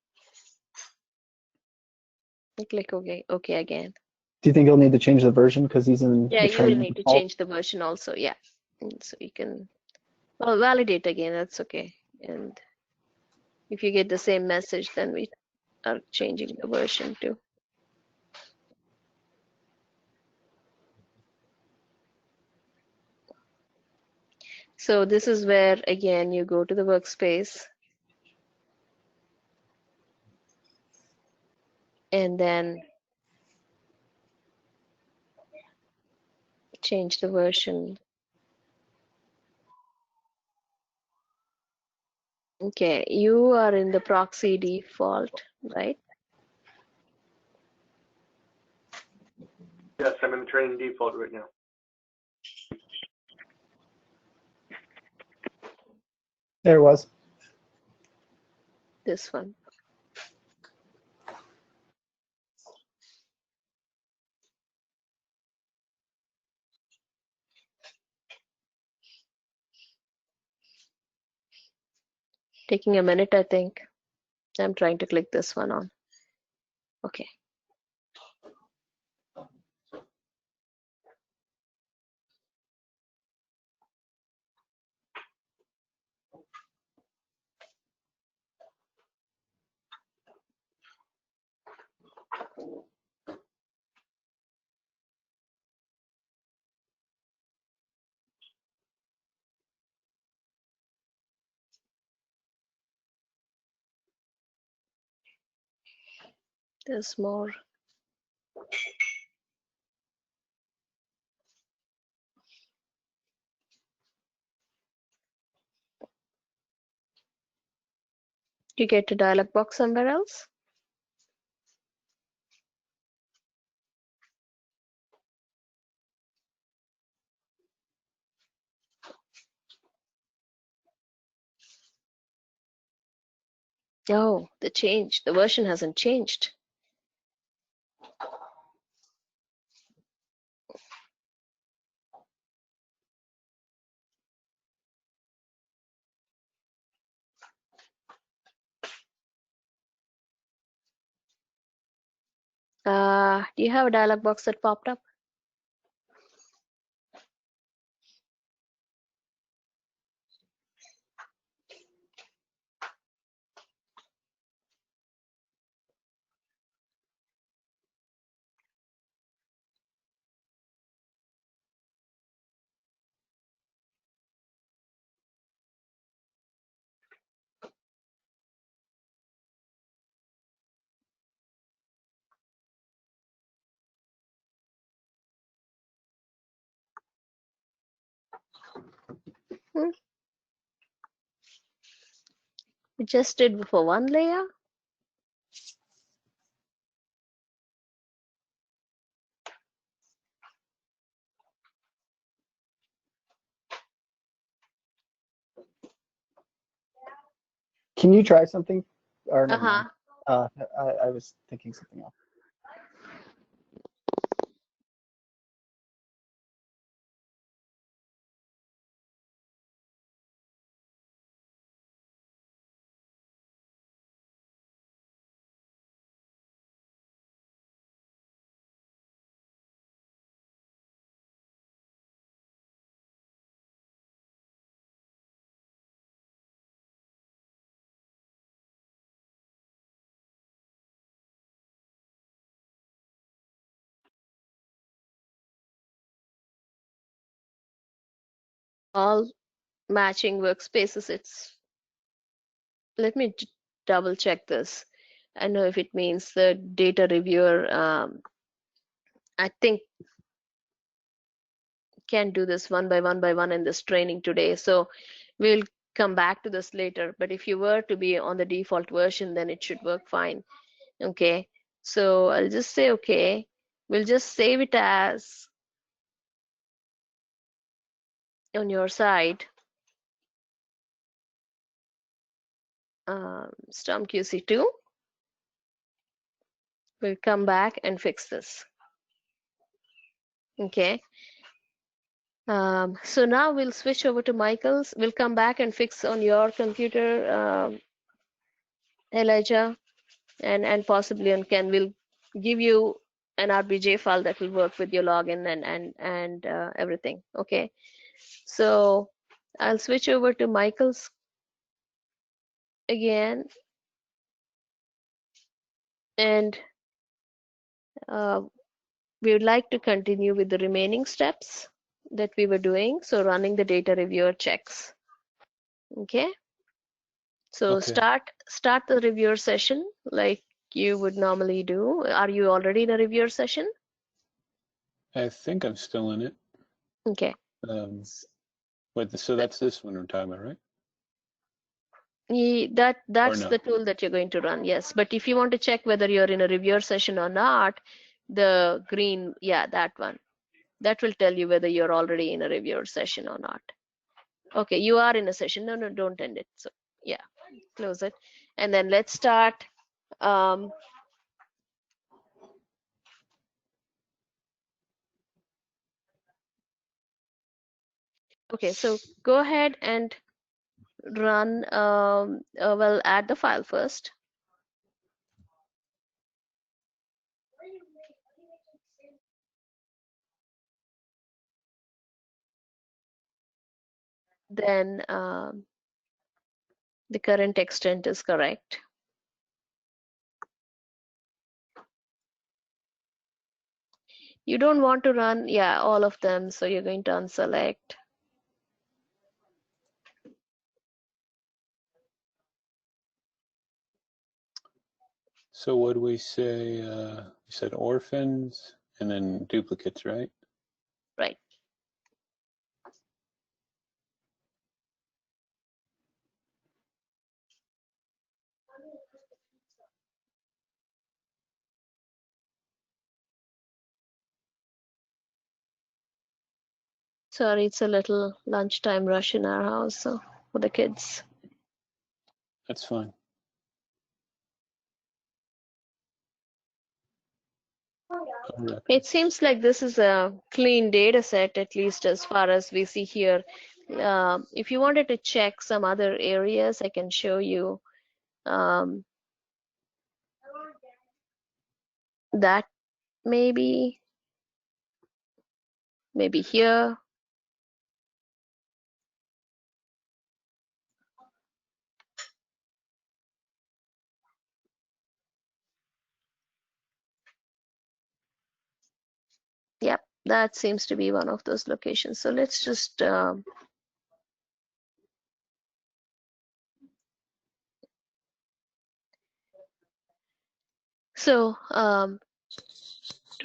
Speaker 1: Click OK. OK again.
Speaker 6: Do you think he'll need to change the version because he's in
Speaker 1: Yeah,
Speaker 6: the
Speaker 1: you will
Speaker 6: training
Speaker 1: need to
Speaker 6: default?
Speaker 1: change the version also. Yeah. And so you can, well, validate again. That's okay. And if you get the same message, then we are changing the version too. So this is where, again, you go to the workspace and then change the version. Okay, you are in the proxy default, right?
Speaker 4: Yes, I'm in the training default right now.
Speaker 6: There it was.
Speaker 1: This one. Taking a minute, I think. I'm trying to click this one on. Okay. There's more. You get a dialog box somewhere else? Oh, the version hasn't changed. Do you have a dialog box that popped up? Hmm. We just did for one layer.
Speaker 6: Can you try something? Or never
Speaker 1: Uh-huh.
Speaker 6: mind. I was thinking something else.
Speaker 1: All matching workspaces. Let me double check this. I know if it means the data reviewer. I think can do this one by one in this training today. So we'll come back to this later. But if you were to be on the default version, then it should work fine. Okay. So I'll just say okay. We'll just save it as on your side. StormQC2. We'll come back and fix this. Okay. So now we'll switch over to Michael's. We'll come back and fix on your computer, Elijah, and possibly on Ken. We'll give you an RBJ file that will work with your login and everything. Okay. So I'll switch over to Michael's again, and uh, we would like to continue with the remaining steps that we were doing. So running the data reviewer checks. Okay. So
Speaker 2: Okay.
Speaker 1: start the reviewer session like you would normally do. Are you already in a reviewer session?
Speaker 2: I think I'm still in it.
Speaker 1: Okay.
Speaker 2: So that's this one we're talking about, right? Or
Speaker 1: That's
Speaker 2: no?
Speaker 1: the tool that you're going to run, yes. But if you want to check whether you're in a reviewer session or not, the green, yeah, that one. That will tell you whether you're already in a reviewer session or not. Okay, you are in a session. No, don't end it. So yeah, close it. And then let's start. Um, okay, so go ahead and run, well, add the file first. Then the current extent is correct. You don't want to run, yeah, all of them. So you're going to unselect.
Speaker 2: So what do we say? We said orphans and then duplicates, right?
Speaker 1: Right. Sorry, it's a little lunchtime rush in our house, so for the kids.
Speaker 2: That's fine.
Speaker 1: It seems like this is a clean data set, at least as far as we see here. If you wanted to check some other areas, I can show you um, that maybe here. Yep, that seems to be one of those locations. So let's just to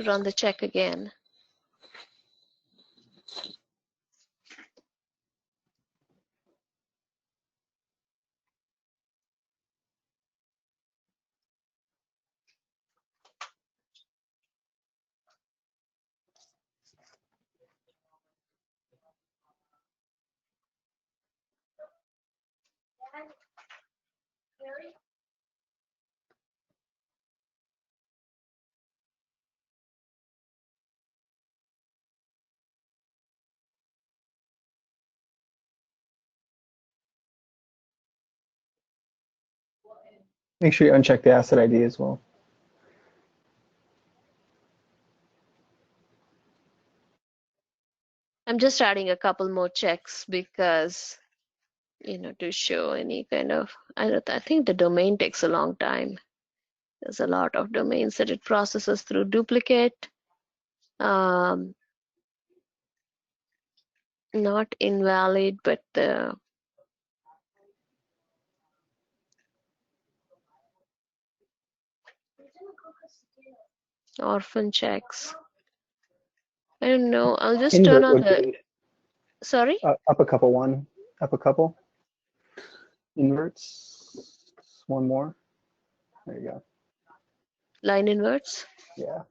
Speaker 1: run the check again.
Speaker 6: Make sure you uncheck the asset ID as well.
Speaker 1: I'm just adding a couple more checks because, to show any kind of, I think the domain takes a long time. There's a lot of domains that it processes through duplicate. Not invalid, but the orphan checks. I don't know. I'll just turn
Speaker 6: Invert
Speaker 1: on
Speaker 6: would
Speaker 1: the,
Speaker 6: be
Speaker 1: sorry?
Speaker 6: up a couple one, up a couple. Inverts, one more. There you go.
Speaker 1: Line inverts.
Speaker 6: Yeah.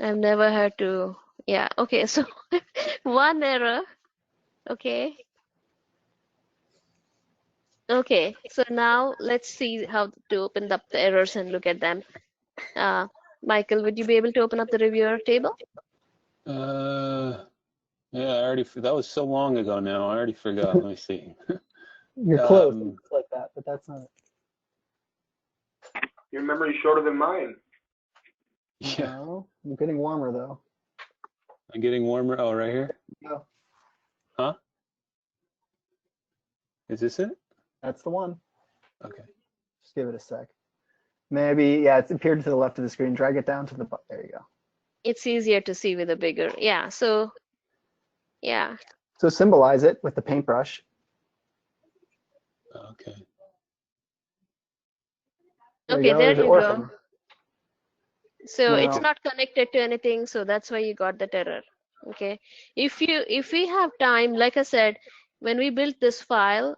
Speaker 1: I've never had to, yeah, okay, so one error, okay. Okay, so now let's see how to open up the errors and look at them. Michael, would you be able to open up the reviewer table?
Speaker 2: Yeah, that was so long ago now. I already forgot. Let me see.
Speaker 6: You're close. It looks like that, but that's not it.
Speaker 4: Your memory's shorter than mine.
Speaker 2: Yeah.
Speaker 6: No, I'm getting warmer though.
Speaker 2: I'm getting warmer. Oh, right here.
Speaker 6: No,
Speaker 2: Huh? Is this it?
Speaker 6: that's the one.
Speaker 2: Okay.
Speaker 6: Just give it a sec. Maybe, yeah, it's appeared to the left of the screen. Drag it down to the bottom. There you go.
Speaker 1: It's easier to see with a bigger, yeah, so, yeah.
Speaker 6: So symbolize it with the paintbrush.
Speaker 2: Okay.
Speaker 1: Okay, there
Speaker 6: There's
Speaker 1: you
Speaker 6: orphan.
Speaker 1: go. So it's
Speaker 6: Now,
Speaker 1: not connected to anything, so that's why you got that error. Okay. If we have time, like I said, when we built this file,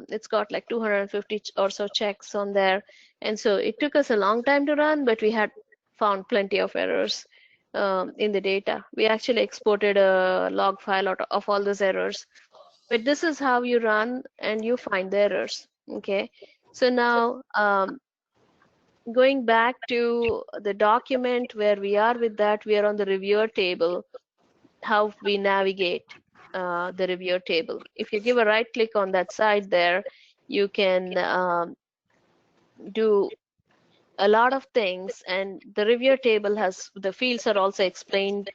Speaker 1: it's got like 250 or so checks on there. And so it took us a long time to run, but we had found plenty of errors in the data. We actually exported a log file out of all those errors. But this is how you run and you find the errors. Okay. So now going back to the document where we are with that, we are on the reviewer table, how we navigate the reviewer table. If you give a right click on that side there, you can do a lot of things, and the reviewer table has, the fields are also explained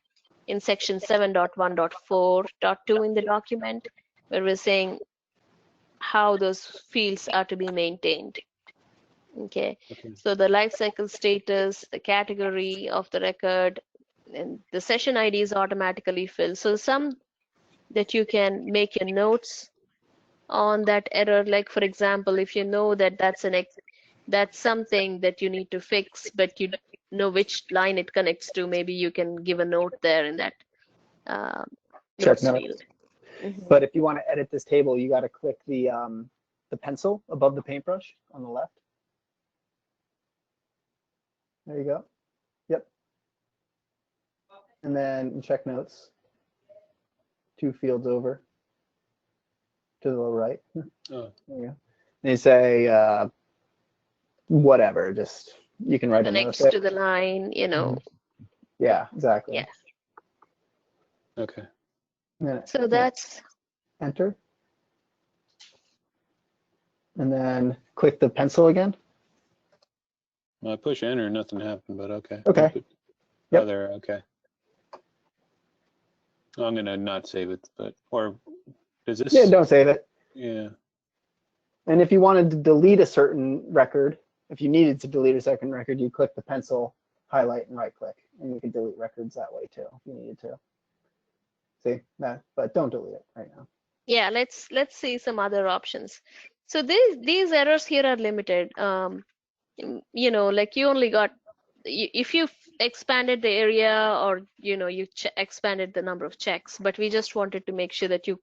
Speaker 1: in section 7.1.4.2 in the document, where we're saying how those fields are to be maintained. Okay, so the life cycle status, the category of the record, and the session ID is automatically filled. So some that you can make your notes on that error, like for example, if you know that that's something that you need to fix, but you know which line it connects to, maybe you can give a note there in that um,
Speaker 6: Check
Speaker 1: notes
Speaker 6: notes.
Speaker 1: field. Mhm.
Speaker 6: But if you want to edit this table, you got to click the pencil above the paintbrush on the left. There you go. Yep. And then check notes. 2 fields over to the right.
Speaker 2: Oh.
Speaker 6: There you go. And you say whatever. Just you can write a note
Speaker 1: Connects
Speaker 6: there.
Speaker 1: to the line,
Speaker 6: Yeah, exactly.
Speaker 1: Yeah.
Speaker 2: Okay.
Speaker 6: And then
Speaker 1: So that's
Speaker 6: enter. And then click the pencil again.
Speaker 2: Well, I push enter, nothing happened, but okay.
Speaker 6: Okay.
Speaker 2: Oh,
Speaker 6: Yep.
Speaker 2: there. Okay. I'm gonna not save it, or does this?
Speaker 6: Yeah, don't save it.
Speaker 2: Yeah.
Speaker 6: And if you wanted to delete a certain record, if you needed to delete a second record, you click the pencil, highlight, and right click, and you can delete records that way too if you needed to. See that, but don't delete it right now.
Speaker 1: yeah. Let's see some other options. So these errors here are limited. Like you only got if you expanded the area or you expanded the number of checks, but we just wanted to make sure that you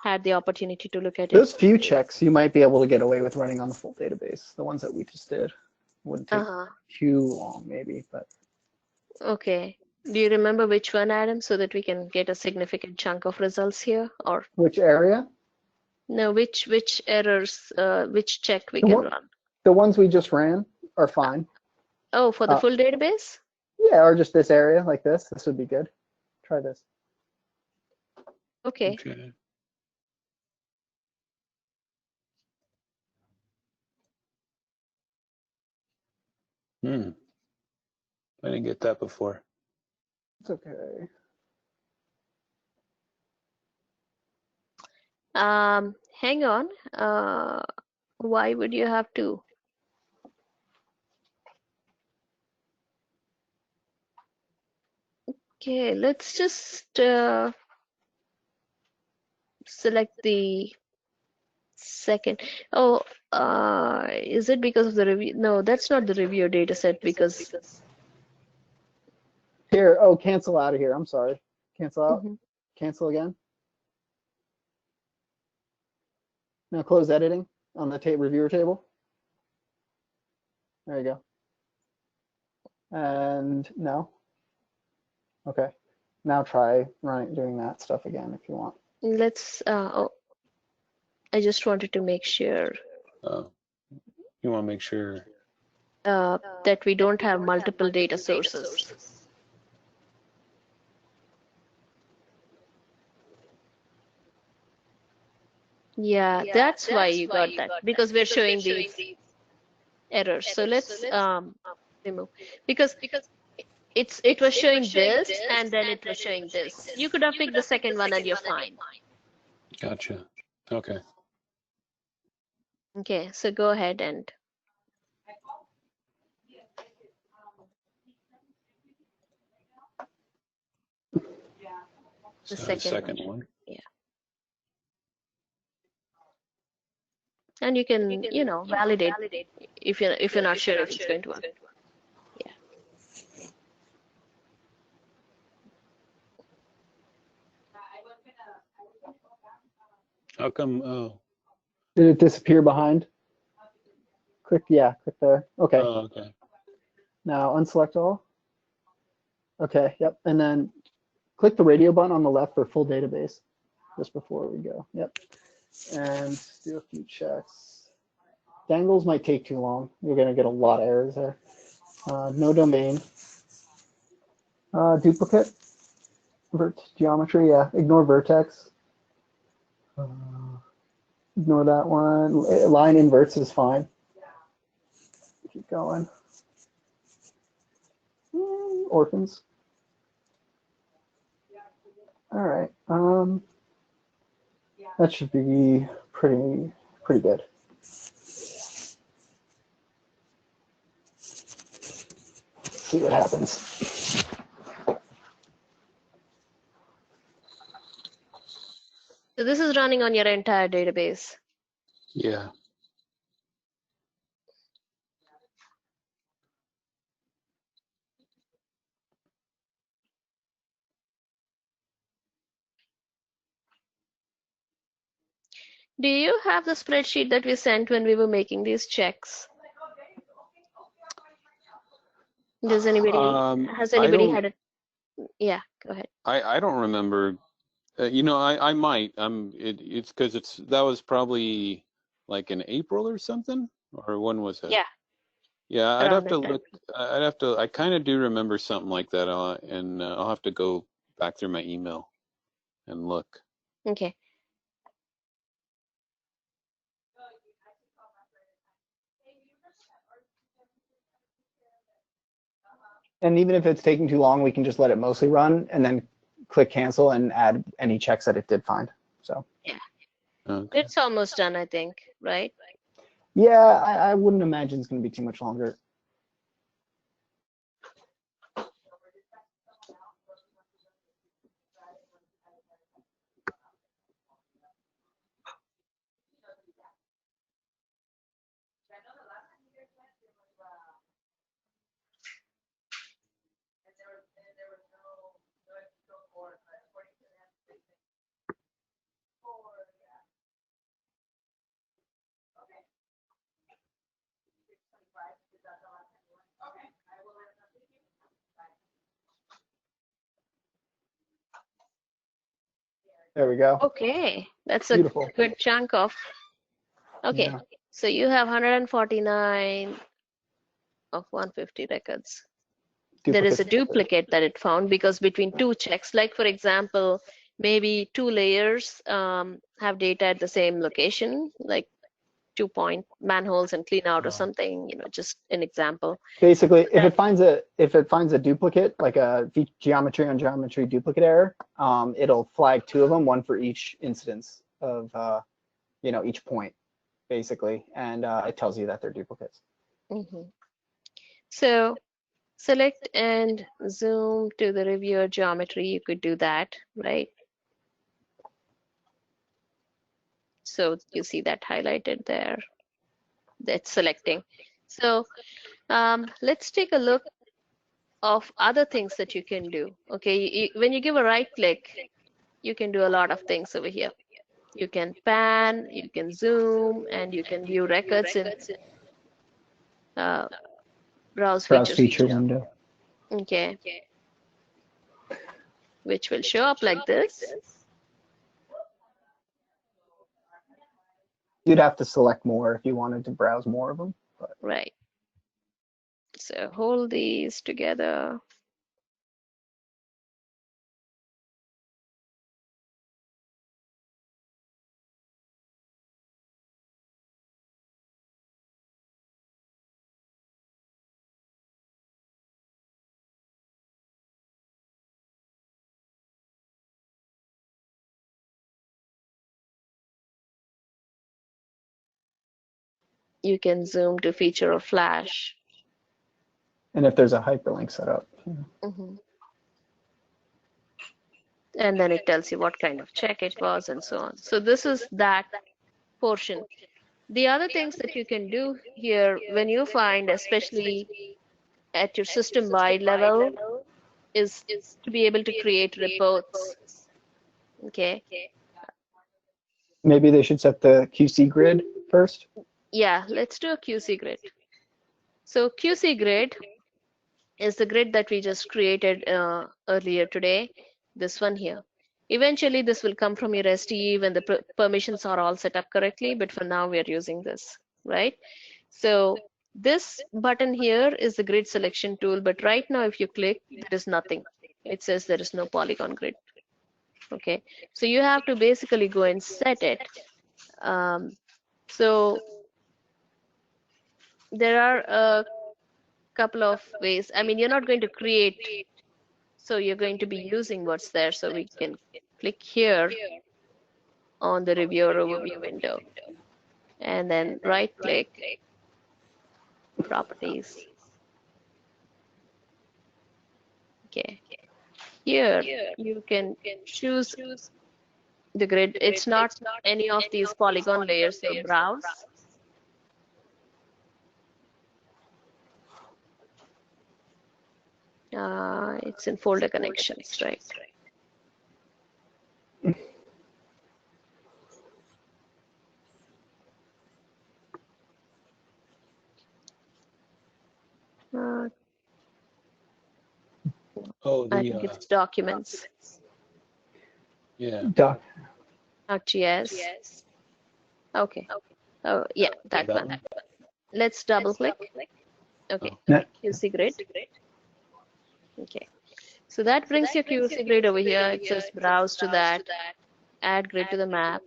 Speaker 1: had the opportunity to look at it.
Speaker 6: Those few checks you might be able to get away with running on the full database. The ones that we just did wouldn't take
Speaker 1: Uh-huh.
Speaker 6: too long, maybe, but
Speaker 1: Okay. Do you remember which one, Adam, so that we can get a significant chunk of results here? Or
Speaker 6: which area?
Speaker 1: no, which errors, which check we
Speaker 6: The,
Speaker 1: can
Speaker 6: one,
Speaker 1: run?
Speaker 6: the ones we just ran are fine.
Speaker 1: Oh, for the full database?
Speaker 6: Yeah, or just this area like this. This would be good. Try this.
Speaker 1: Okay.
Speaker 2: Okay. Hmm. I didn't get that before.
Speaker 6: It's okay.
Speaker 1: Hang on. Why would you have to? Okay, let's just select the second. Oh, is it because of the review? No, that's not the review data set because
Speaker 6: Here, oh, cancel out of here. I'm sorry. Cancel out.
Speaker 1: Mhm.
Speaker 6: Cancel again. Now close editing on the reviewer table. There you go. And no. Okay. Now try doing that stuff again if you want.
Speaker 1: Let's. Oh, I just wanted to make sure
Speaker 2: You want to make sure.
Speaker 1: that we don't have multiple data sources. Yeah, that's why you got that because we're showing these errors. So let's remove because it was showing this and then it was showing this. You could have picked the second one and you're fine.
Speaker 2: Gotcha. Okay.
Speaker 1: Okay, so go ahead and the
Speaker 2: So
Speaker 1: second one.
Speaker 2: one.
Speaker 1: Yeah. And you can, validate if you're not sure if it's going to work. Yeah.
Speaker 2: How come? Oh.
Speaker 6: Did it disappear behind? Click there. Okay.
Speaker 2: Oh, okay.
Speaker 6: Now unselect all. Okay, yep. And then click the radio button on the left for full database just before we go. Yep. And do a few checks. Dangles might take too long. You're going to get a lot of errors there. No domain. Duplicate. Geometry, yeah. Ignore vertex. Ignore that one. Line inverts is fine. Keep going. Orphans. All right. That should be pretty good. See what happens.
Speaker 1: So this is running on your entire database.
Speaker 2: Yeah.
Speaker 1: Do you have the spreadsheet that we sent when we were making these checks? Does anybody, has
Speaker 2: I
Speaker 1: anybody
Speaker 2: don't.
Speaker 1: had it? Yeah, go ahead.
Speaker 2: I don't remember. You know, I might. It's because that was probably like in April or something, or when was it?
Speaker 1: Yeah,
Speaker 2: Yeah, I'd
Speaker 1: around
Speaker 2: have to
Speaker 1: that time.
Speaker 2: look. I'd have to. I kind of do remember something like that, and I'll have to go back through my email and look.
Speaker 1: Okay.
Speaker 6: And even if it's taking too long, we can just let it mostly run and then click cancel and add any checks that it did find. So
Speaker 1: Yeah,
Speaker 2: Okay.
Speaker 1: it's almost done, I think, right?
Speaker 6: yeah, I wouldn't imagine it's going to be too much longer. There we go.
Speaker 1: Okay, that's a
Speaker 6: Beautiful.
Speaker 1: good chunk of. Okay,
Speaker 6: Yeah.
Speaker 1: so you have 149 of 150 records. There is a
Speaker 6: Duplicates.
Speaker 1: duplicate that it found because between two checks, like for example, maybe two layers have data at the same location, like 2 point manholes and clean out or something, just an example.
Speaker 6: Basically, if
Speaker 1: That,
Speaker 6: it finds a duplicate, like a geometry on geometry duplicate error, it'll flag two of them, one for each instance of each point, basically, and it tells you that they're duplicates.
Speaker 1: mhm. So select and zoom to the reviewer geometry. You could do that, right? So you see that highlighted there. That's selecting. So let's take a look of other things that you can do. Okay, when you give a right click, you can do a lot of things over here. You can pan, you can zoom, and you can view records in uh, browse
Speaker 6: Browse
Speaker 1: features
Speaker 6: feature
Speaker 1: window.
Speaker 6: window.
Speaker 1: Okay, which will show up like this.
Speaker 6: You'd have to select more if you wanted to browse more of them. But
Speaker 1: Right. So hold these together. You can zoom to feature or flash.
Speaker 6: and if there's a hyperlink set up.
Speaker 1: Mhm. And then it tells you what kind of check it was and so on. So this is that portion. The other things that you can do here when you find, especially at your system-wide level, is to be able to create reports. Okay.
Speaker 6: Maybe they should set the QC grid first.
Speaker 1: Yeah, let's do a QC grid. So QC grid is the grid that we just created earlier today, this one here. Eventually, this will come from your SDE when the permissions are all set up correctly, but for now, we are using this, right? So this button here is the grid selection tool, but right now, if you click, there is nothing. It says there is no polygon grid. Okay, so you have to basically go and set it. So there are a couple of ways. I mean, you're not going to create, so you're going to be using what's there. So we can click here on the reviewer overview window and then right click properties. Okay, here you can choose the grid. It's not any of these polygon layers, so browse. It's in folder connections, right?
Speaker 2: Oh,
Speaker 1: I think it's documents.
Speaker 2: yeah.
Speaker 6: Doc.
Speaker 1: ArcGIS. Okay. Oh, yeah, that
Speaker 2: That
Speaker 1: one.
Speaker 2: one?
Speaker 1: Let's double click. Okay,
Speaker 2: Oh.
Speaker 6: No,
Speaker 1: QC grid. Okay. So that brings your QC grid over here. It says browse to that, add grid to the map,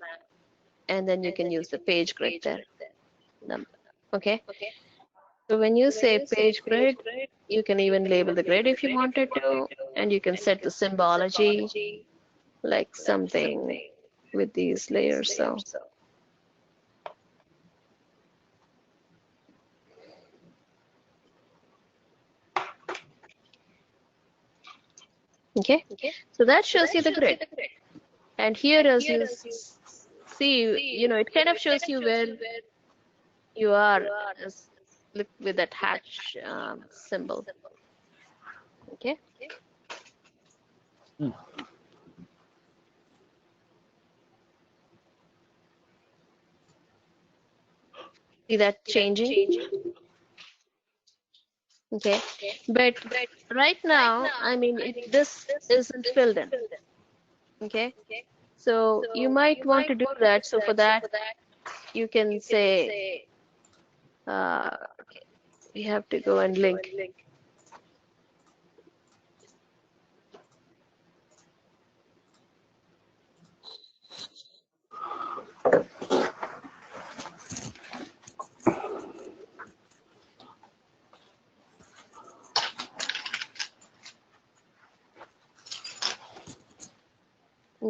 Speaker 1: and then you can use the page grid there. Okay. So when you say page grid, you can even label the grid if you wanted to, and you can set the symbology like something with these layers. So okay, so that shows you the grid. And here, as you see, it kind of shows you where you are as with that hatch symbol. Okay.
Speaker 2: Hmm.
Speaker 1: See that changing? Okay. But right now, I mean, this isn't filled in. Okay. So you might want to do that. So for that, you can say, okay, we have to go and link.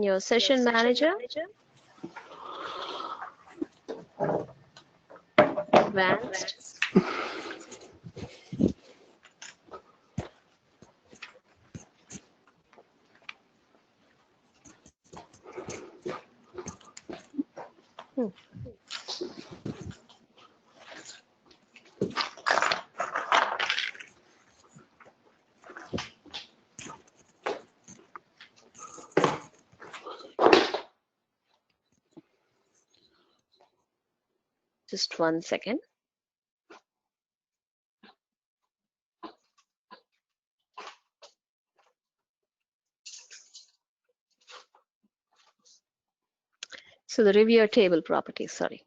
Speaker 1: Your session manager, advanced. Just 1 second. So the reviewer table properties, sorry.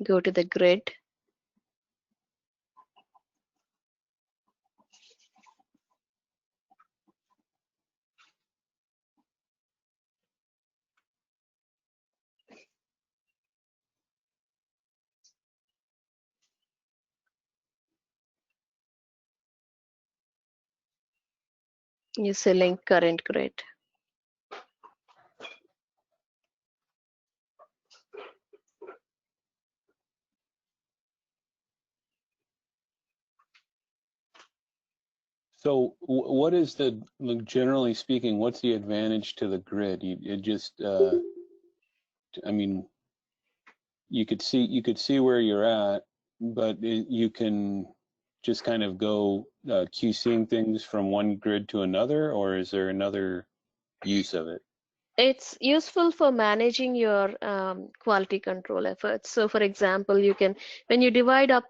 Speaker 1: Go to the grid. You select current grid.
Speaker 2: So what is like, generally speaking, what's the advantage to the grid? It just, I mean, you could see where you're at, but you can just kind of go QCing things from one grid to another, or is there another use of it?
Speaker 1: It's useful for managing your quality control efforts. So for example, you can, when you divide up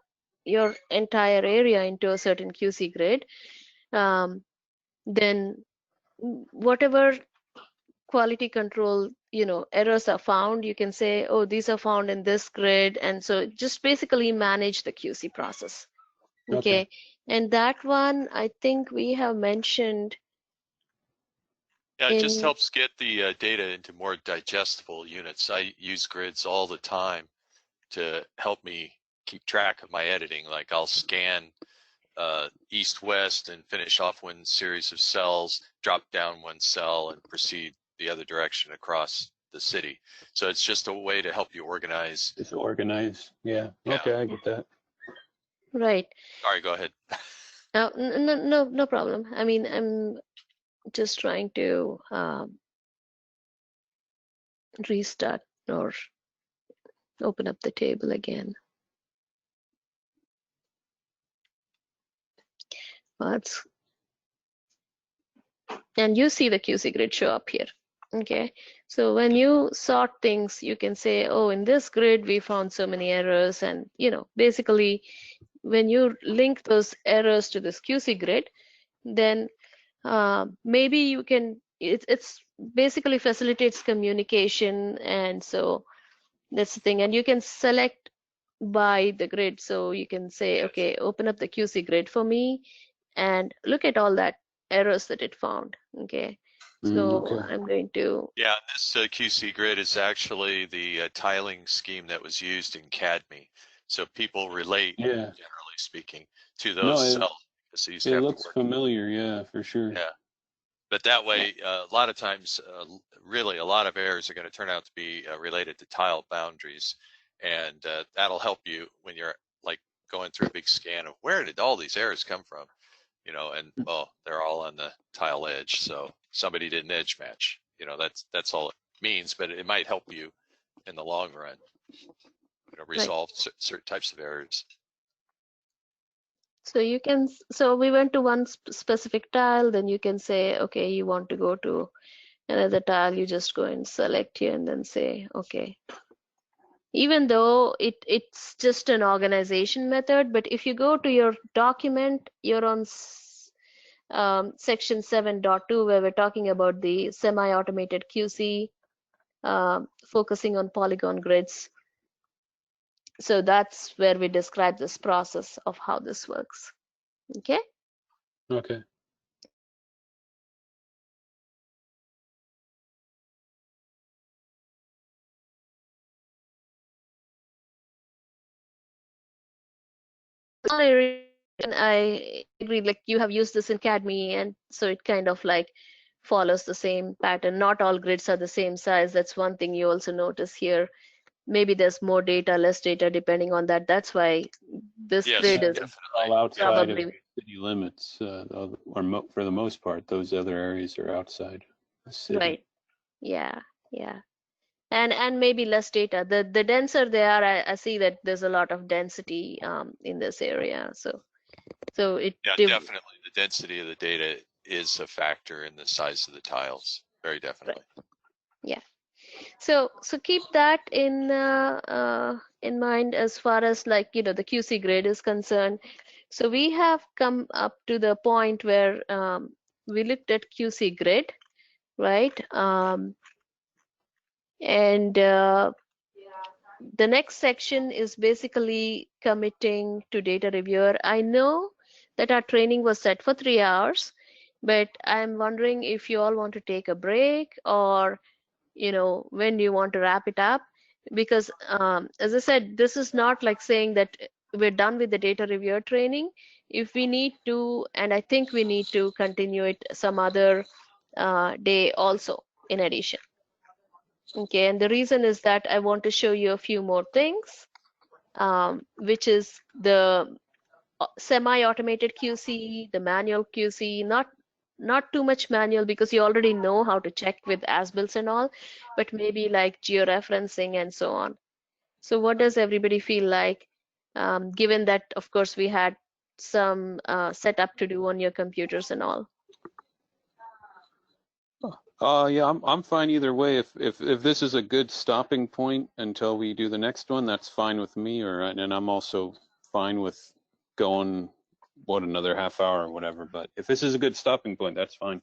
Speaker 1: your entire area into a certain QC grid, then whatever quality control errors are found, you can say, oh, these are found in this grid, and so just basically manage the QC process. Okay. And that one, I think we have mentioned.
Speaker 3: Yeah, it just helps get the data into more digestible units. I use grids all the time to help me keep track of my editing. Like I'll scan east-west and finish off one series of cells, drop down one cell, and proceed the other direction across the city. So it's just a way to help you organize.
Speaker 2: It's organized. Yeah. Okay, I get that.
Speaker 1: Right.
Speaker 3: Sorry, go ahead.
Speaker 1: No problem. I mean, I'm just trying to restart or open up the table again. And you see the QC grid show up here. Okay, so when you sort things, you can say, oh, in this grid we found so many errors, and basically when you link those errors to this QC grid, then maybe you can, it's basically facilitates communication, and so that's the thing. And you can select by the grid. So you can say, okay, open up the QC grid for me and look at all that errors that it found. Okay. So
Speaker 2: Okay.
Speaker 1: I'm going to,
Speaker 3: Yeah, this QC grid is actually the tiling scheme that was used in CADME. So people relate,
Speaker 2: Yeah.
Speaker 3: generally speaking, to
Speaker 2: No,
Speaker 3: those cells because they used to
Speaker 2: it
Speaker 3: have to
Speaker 2: looks
Speaker 3: work.
Speaker 2: familiar. Yeah, for sure.
Speaker 3: Yeah. But that
Speaker 1: yeah,
Speaker 3: way, a lot of times, really, a lot of errors are going to turn out to be related to tile boundaries, and that'll help you when you're like going through a big scan of where did all these errors come from, and oh, they're all on the tile edge, so somebody did an edge match. That's all it means, but it might help you in the long run,
Speaker 1: right.
Speaker 3: resolve certain types of errors.
Speaker 1: So you can, so we went to one specific tile, then you can say, okay, you want to go to another tile, you just go and select here and then say, okay. Even though it's just an organization method, but if you go to your document, you're on section 7.2, where we're talking about the semi-automated QC, focusing on polygon grids. So that's where we describe this process of how this works. Okay.
Speaker 2: Okay.
Speaker 1: And I agree, like you have used this in CADME, and so it kind of like follows the same pattern. Not all grids are the same size. That's one thing you also notice here. Maybe there's more data, less data, depending on that. That's why this
Speaker 3: Yes,
Speaker 1: grid is
Speaker 3: definitely.
Speaker 2: All outside of
Speaker 1: probably
Speaker 2: city limits, or for the most part, those other areas are outside the city.
Speaker 1: right. Yeah, yeah. And maybe less data. The denser they are, I see that there's a lot of density in this area. So it
Speaker 3: Yeah, definitely. The density of the data is a factor in the size of the tiles. Very definitely.
Speaker 1: yeah. So keep that in mind as far as, like, the QC grade is concerned. So we have come up to the point where we looked at QC grid, right? And the next section is basically committing to data reviewer. I know that our training was set for 3 hours, but I'm wondering if you all want to take a break, or when do you want to wrap it up? Because as I said, this is not like saying that we're done with the data reviewer training. If we need to, and I think we need to continue it some other day also in addition. Okay, and the reason is that I want to show you a few more things, which is the semi-automated QC, the manual QC, not too much manual because you already know how to check with as-builts and all, but maybe like georeferencing and so on. So what does everybody feel like, given that, of course, we had some setup to do on your computers and all?
Speaker 2: Yeah, I'm fine either way. If this is a good stopping point until we do the next one, that's fine with me. And I'm also fine with going another half hour or whatever. But if this is a good stopping point, that's fine.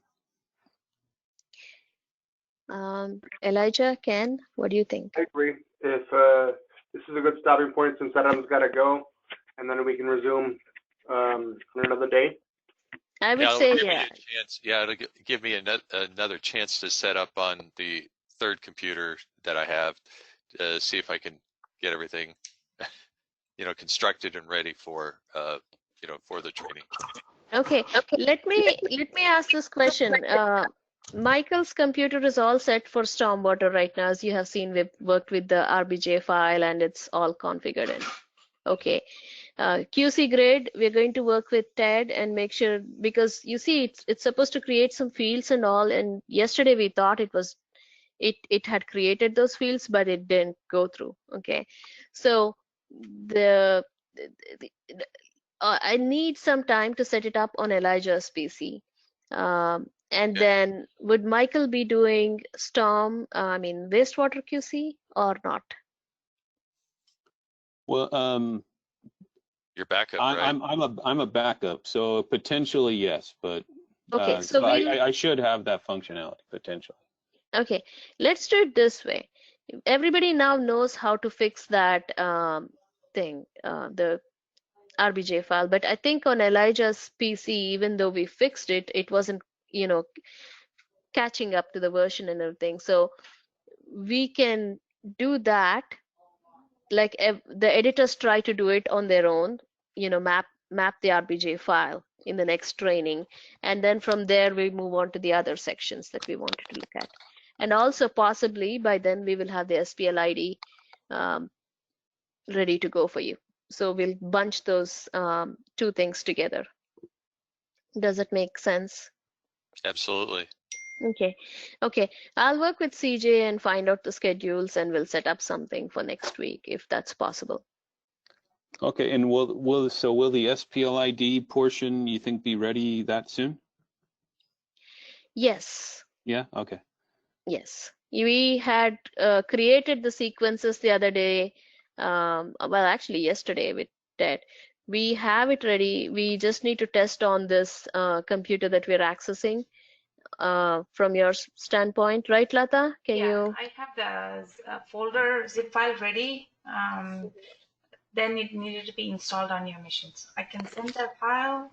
Speaker 1: Elijah, Ken, what do you think?
Speaker 4: I agree. If this is a good stopping point, since Adam's got to go, and then we can resume on another day.
Speaker 1: I would
Speaker 3: Yeah, it'll
Speaker 1: say,
Speaker 3: give me
Speaker 1: yeah.
Speaker 3: a chance. Yeah, it'll give me another chance to set up on the third computer that I have, see if I can get everything, constructed and ready for, for the training.
Speaker 1: Okay, let me ask this question. Michael's computer is all set for Stormwater right now. As you have seen, we've worked with the RBJ file and it's all configured in. Okay. QC grade, we're going to work with Ted and make sure, because you see it's supposed to create some fields and all, and yesterday we thought it had created those fields, but it didn't go through. Okay. So the, the I need some time to set it up on Elijah's PC. And
Speaker 3: Okay.
Speaker 1: then would Michael be doing wastewater QC or not?
Speaker 2: Well,
Speaker 3: Your backup, right?
Speaker 2: I'm a backup, so potentially yes, but
Speaker 1: Okay, so
Speaker 2: I should have that functionality potentially.
Speaker 1: okay, let's do it this way. Everybody now knows how to fix that thing, the RBJ file. But I think on Elijah's PC, even though we fixed it, it wasn't, catching up to the version and everything. So we can do that. Like the editors try to do it on their own, map the RBJ file in the next training, and then from there we move on to the other sections that we wanted to look at. And also possibly by then we will have the SPL ID ready to go for you. So we'll bunch those two things together. Does it make sense?
Speaker 3: Absolutely.
Speaker 1: Okay. Okay. I'll work with CJ and find out the schedules, and we'll set up something for next week if that's possible.
Speaker 2: Okay, and will the SPLID portion you think be ready that soon?
Speaker 1: Yes.
Speaker 2: Yeah. Okay.
Speaker 1: Yes. We had created the sequences the other day. Well, actually yesterday with Ted. We have it ready. We just need to test on this computer that we're accessing from your standpoint, right, Lata? Can you?
Speaker 5: I have the folder zip file ready. Then it needed to be installed on your machines. I can send that file,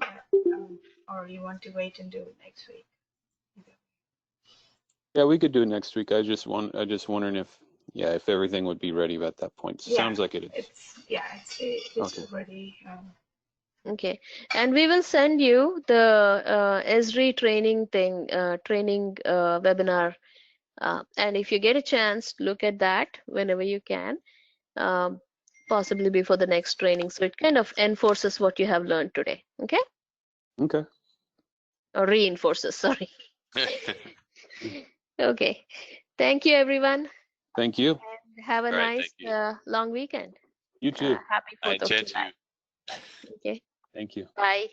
Speaker 5: or you want to wait and do it next week?
Speaker 2: Yeah, we could do it next week. I just wondering if everything would be ready at that point. Sounds like it is.
Speaker 5: It's
Speaker 2: Okay.
Speaker 5: ready.
Speaker 1: Okay, and we will send you the Esri training webinar. And if you get a chance, look at that whenever you can, possibly before the next training. So it kind of enforces what you have learned today. Okay,
Speaker 2: Okay.
Speaker 1: or reinforces. Sorry. Okay. Thank you, everyone.
Speaker 2: Thank you.
Speaker 1: And have a
Speaker 3: All right,
Speaker 1: nice
Speaker 3: thank you.
Speaker 1: long weekend.
Speaker 2: You too.
Speaker 1: Happy
Speaker 3: I
Speaker 1: 4th of
Speaker 3: intend
Speaker 1: July.
Speaker 3: to.
Speaker 1: Okay.
Speaker 2: Thank you.
Speaker 1: Bye.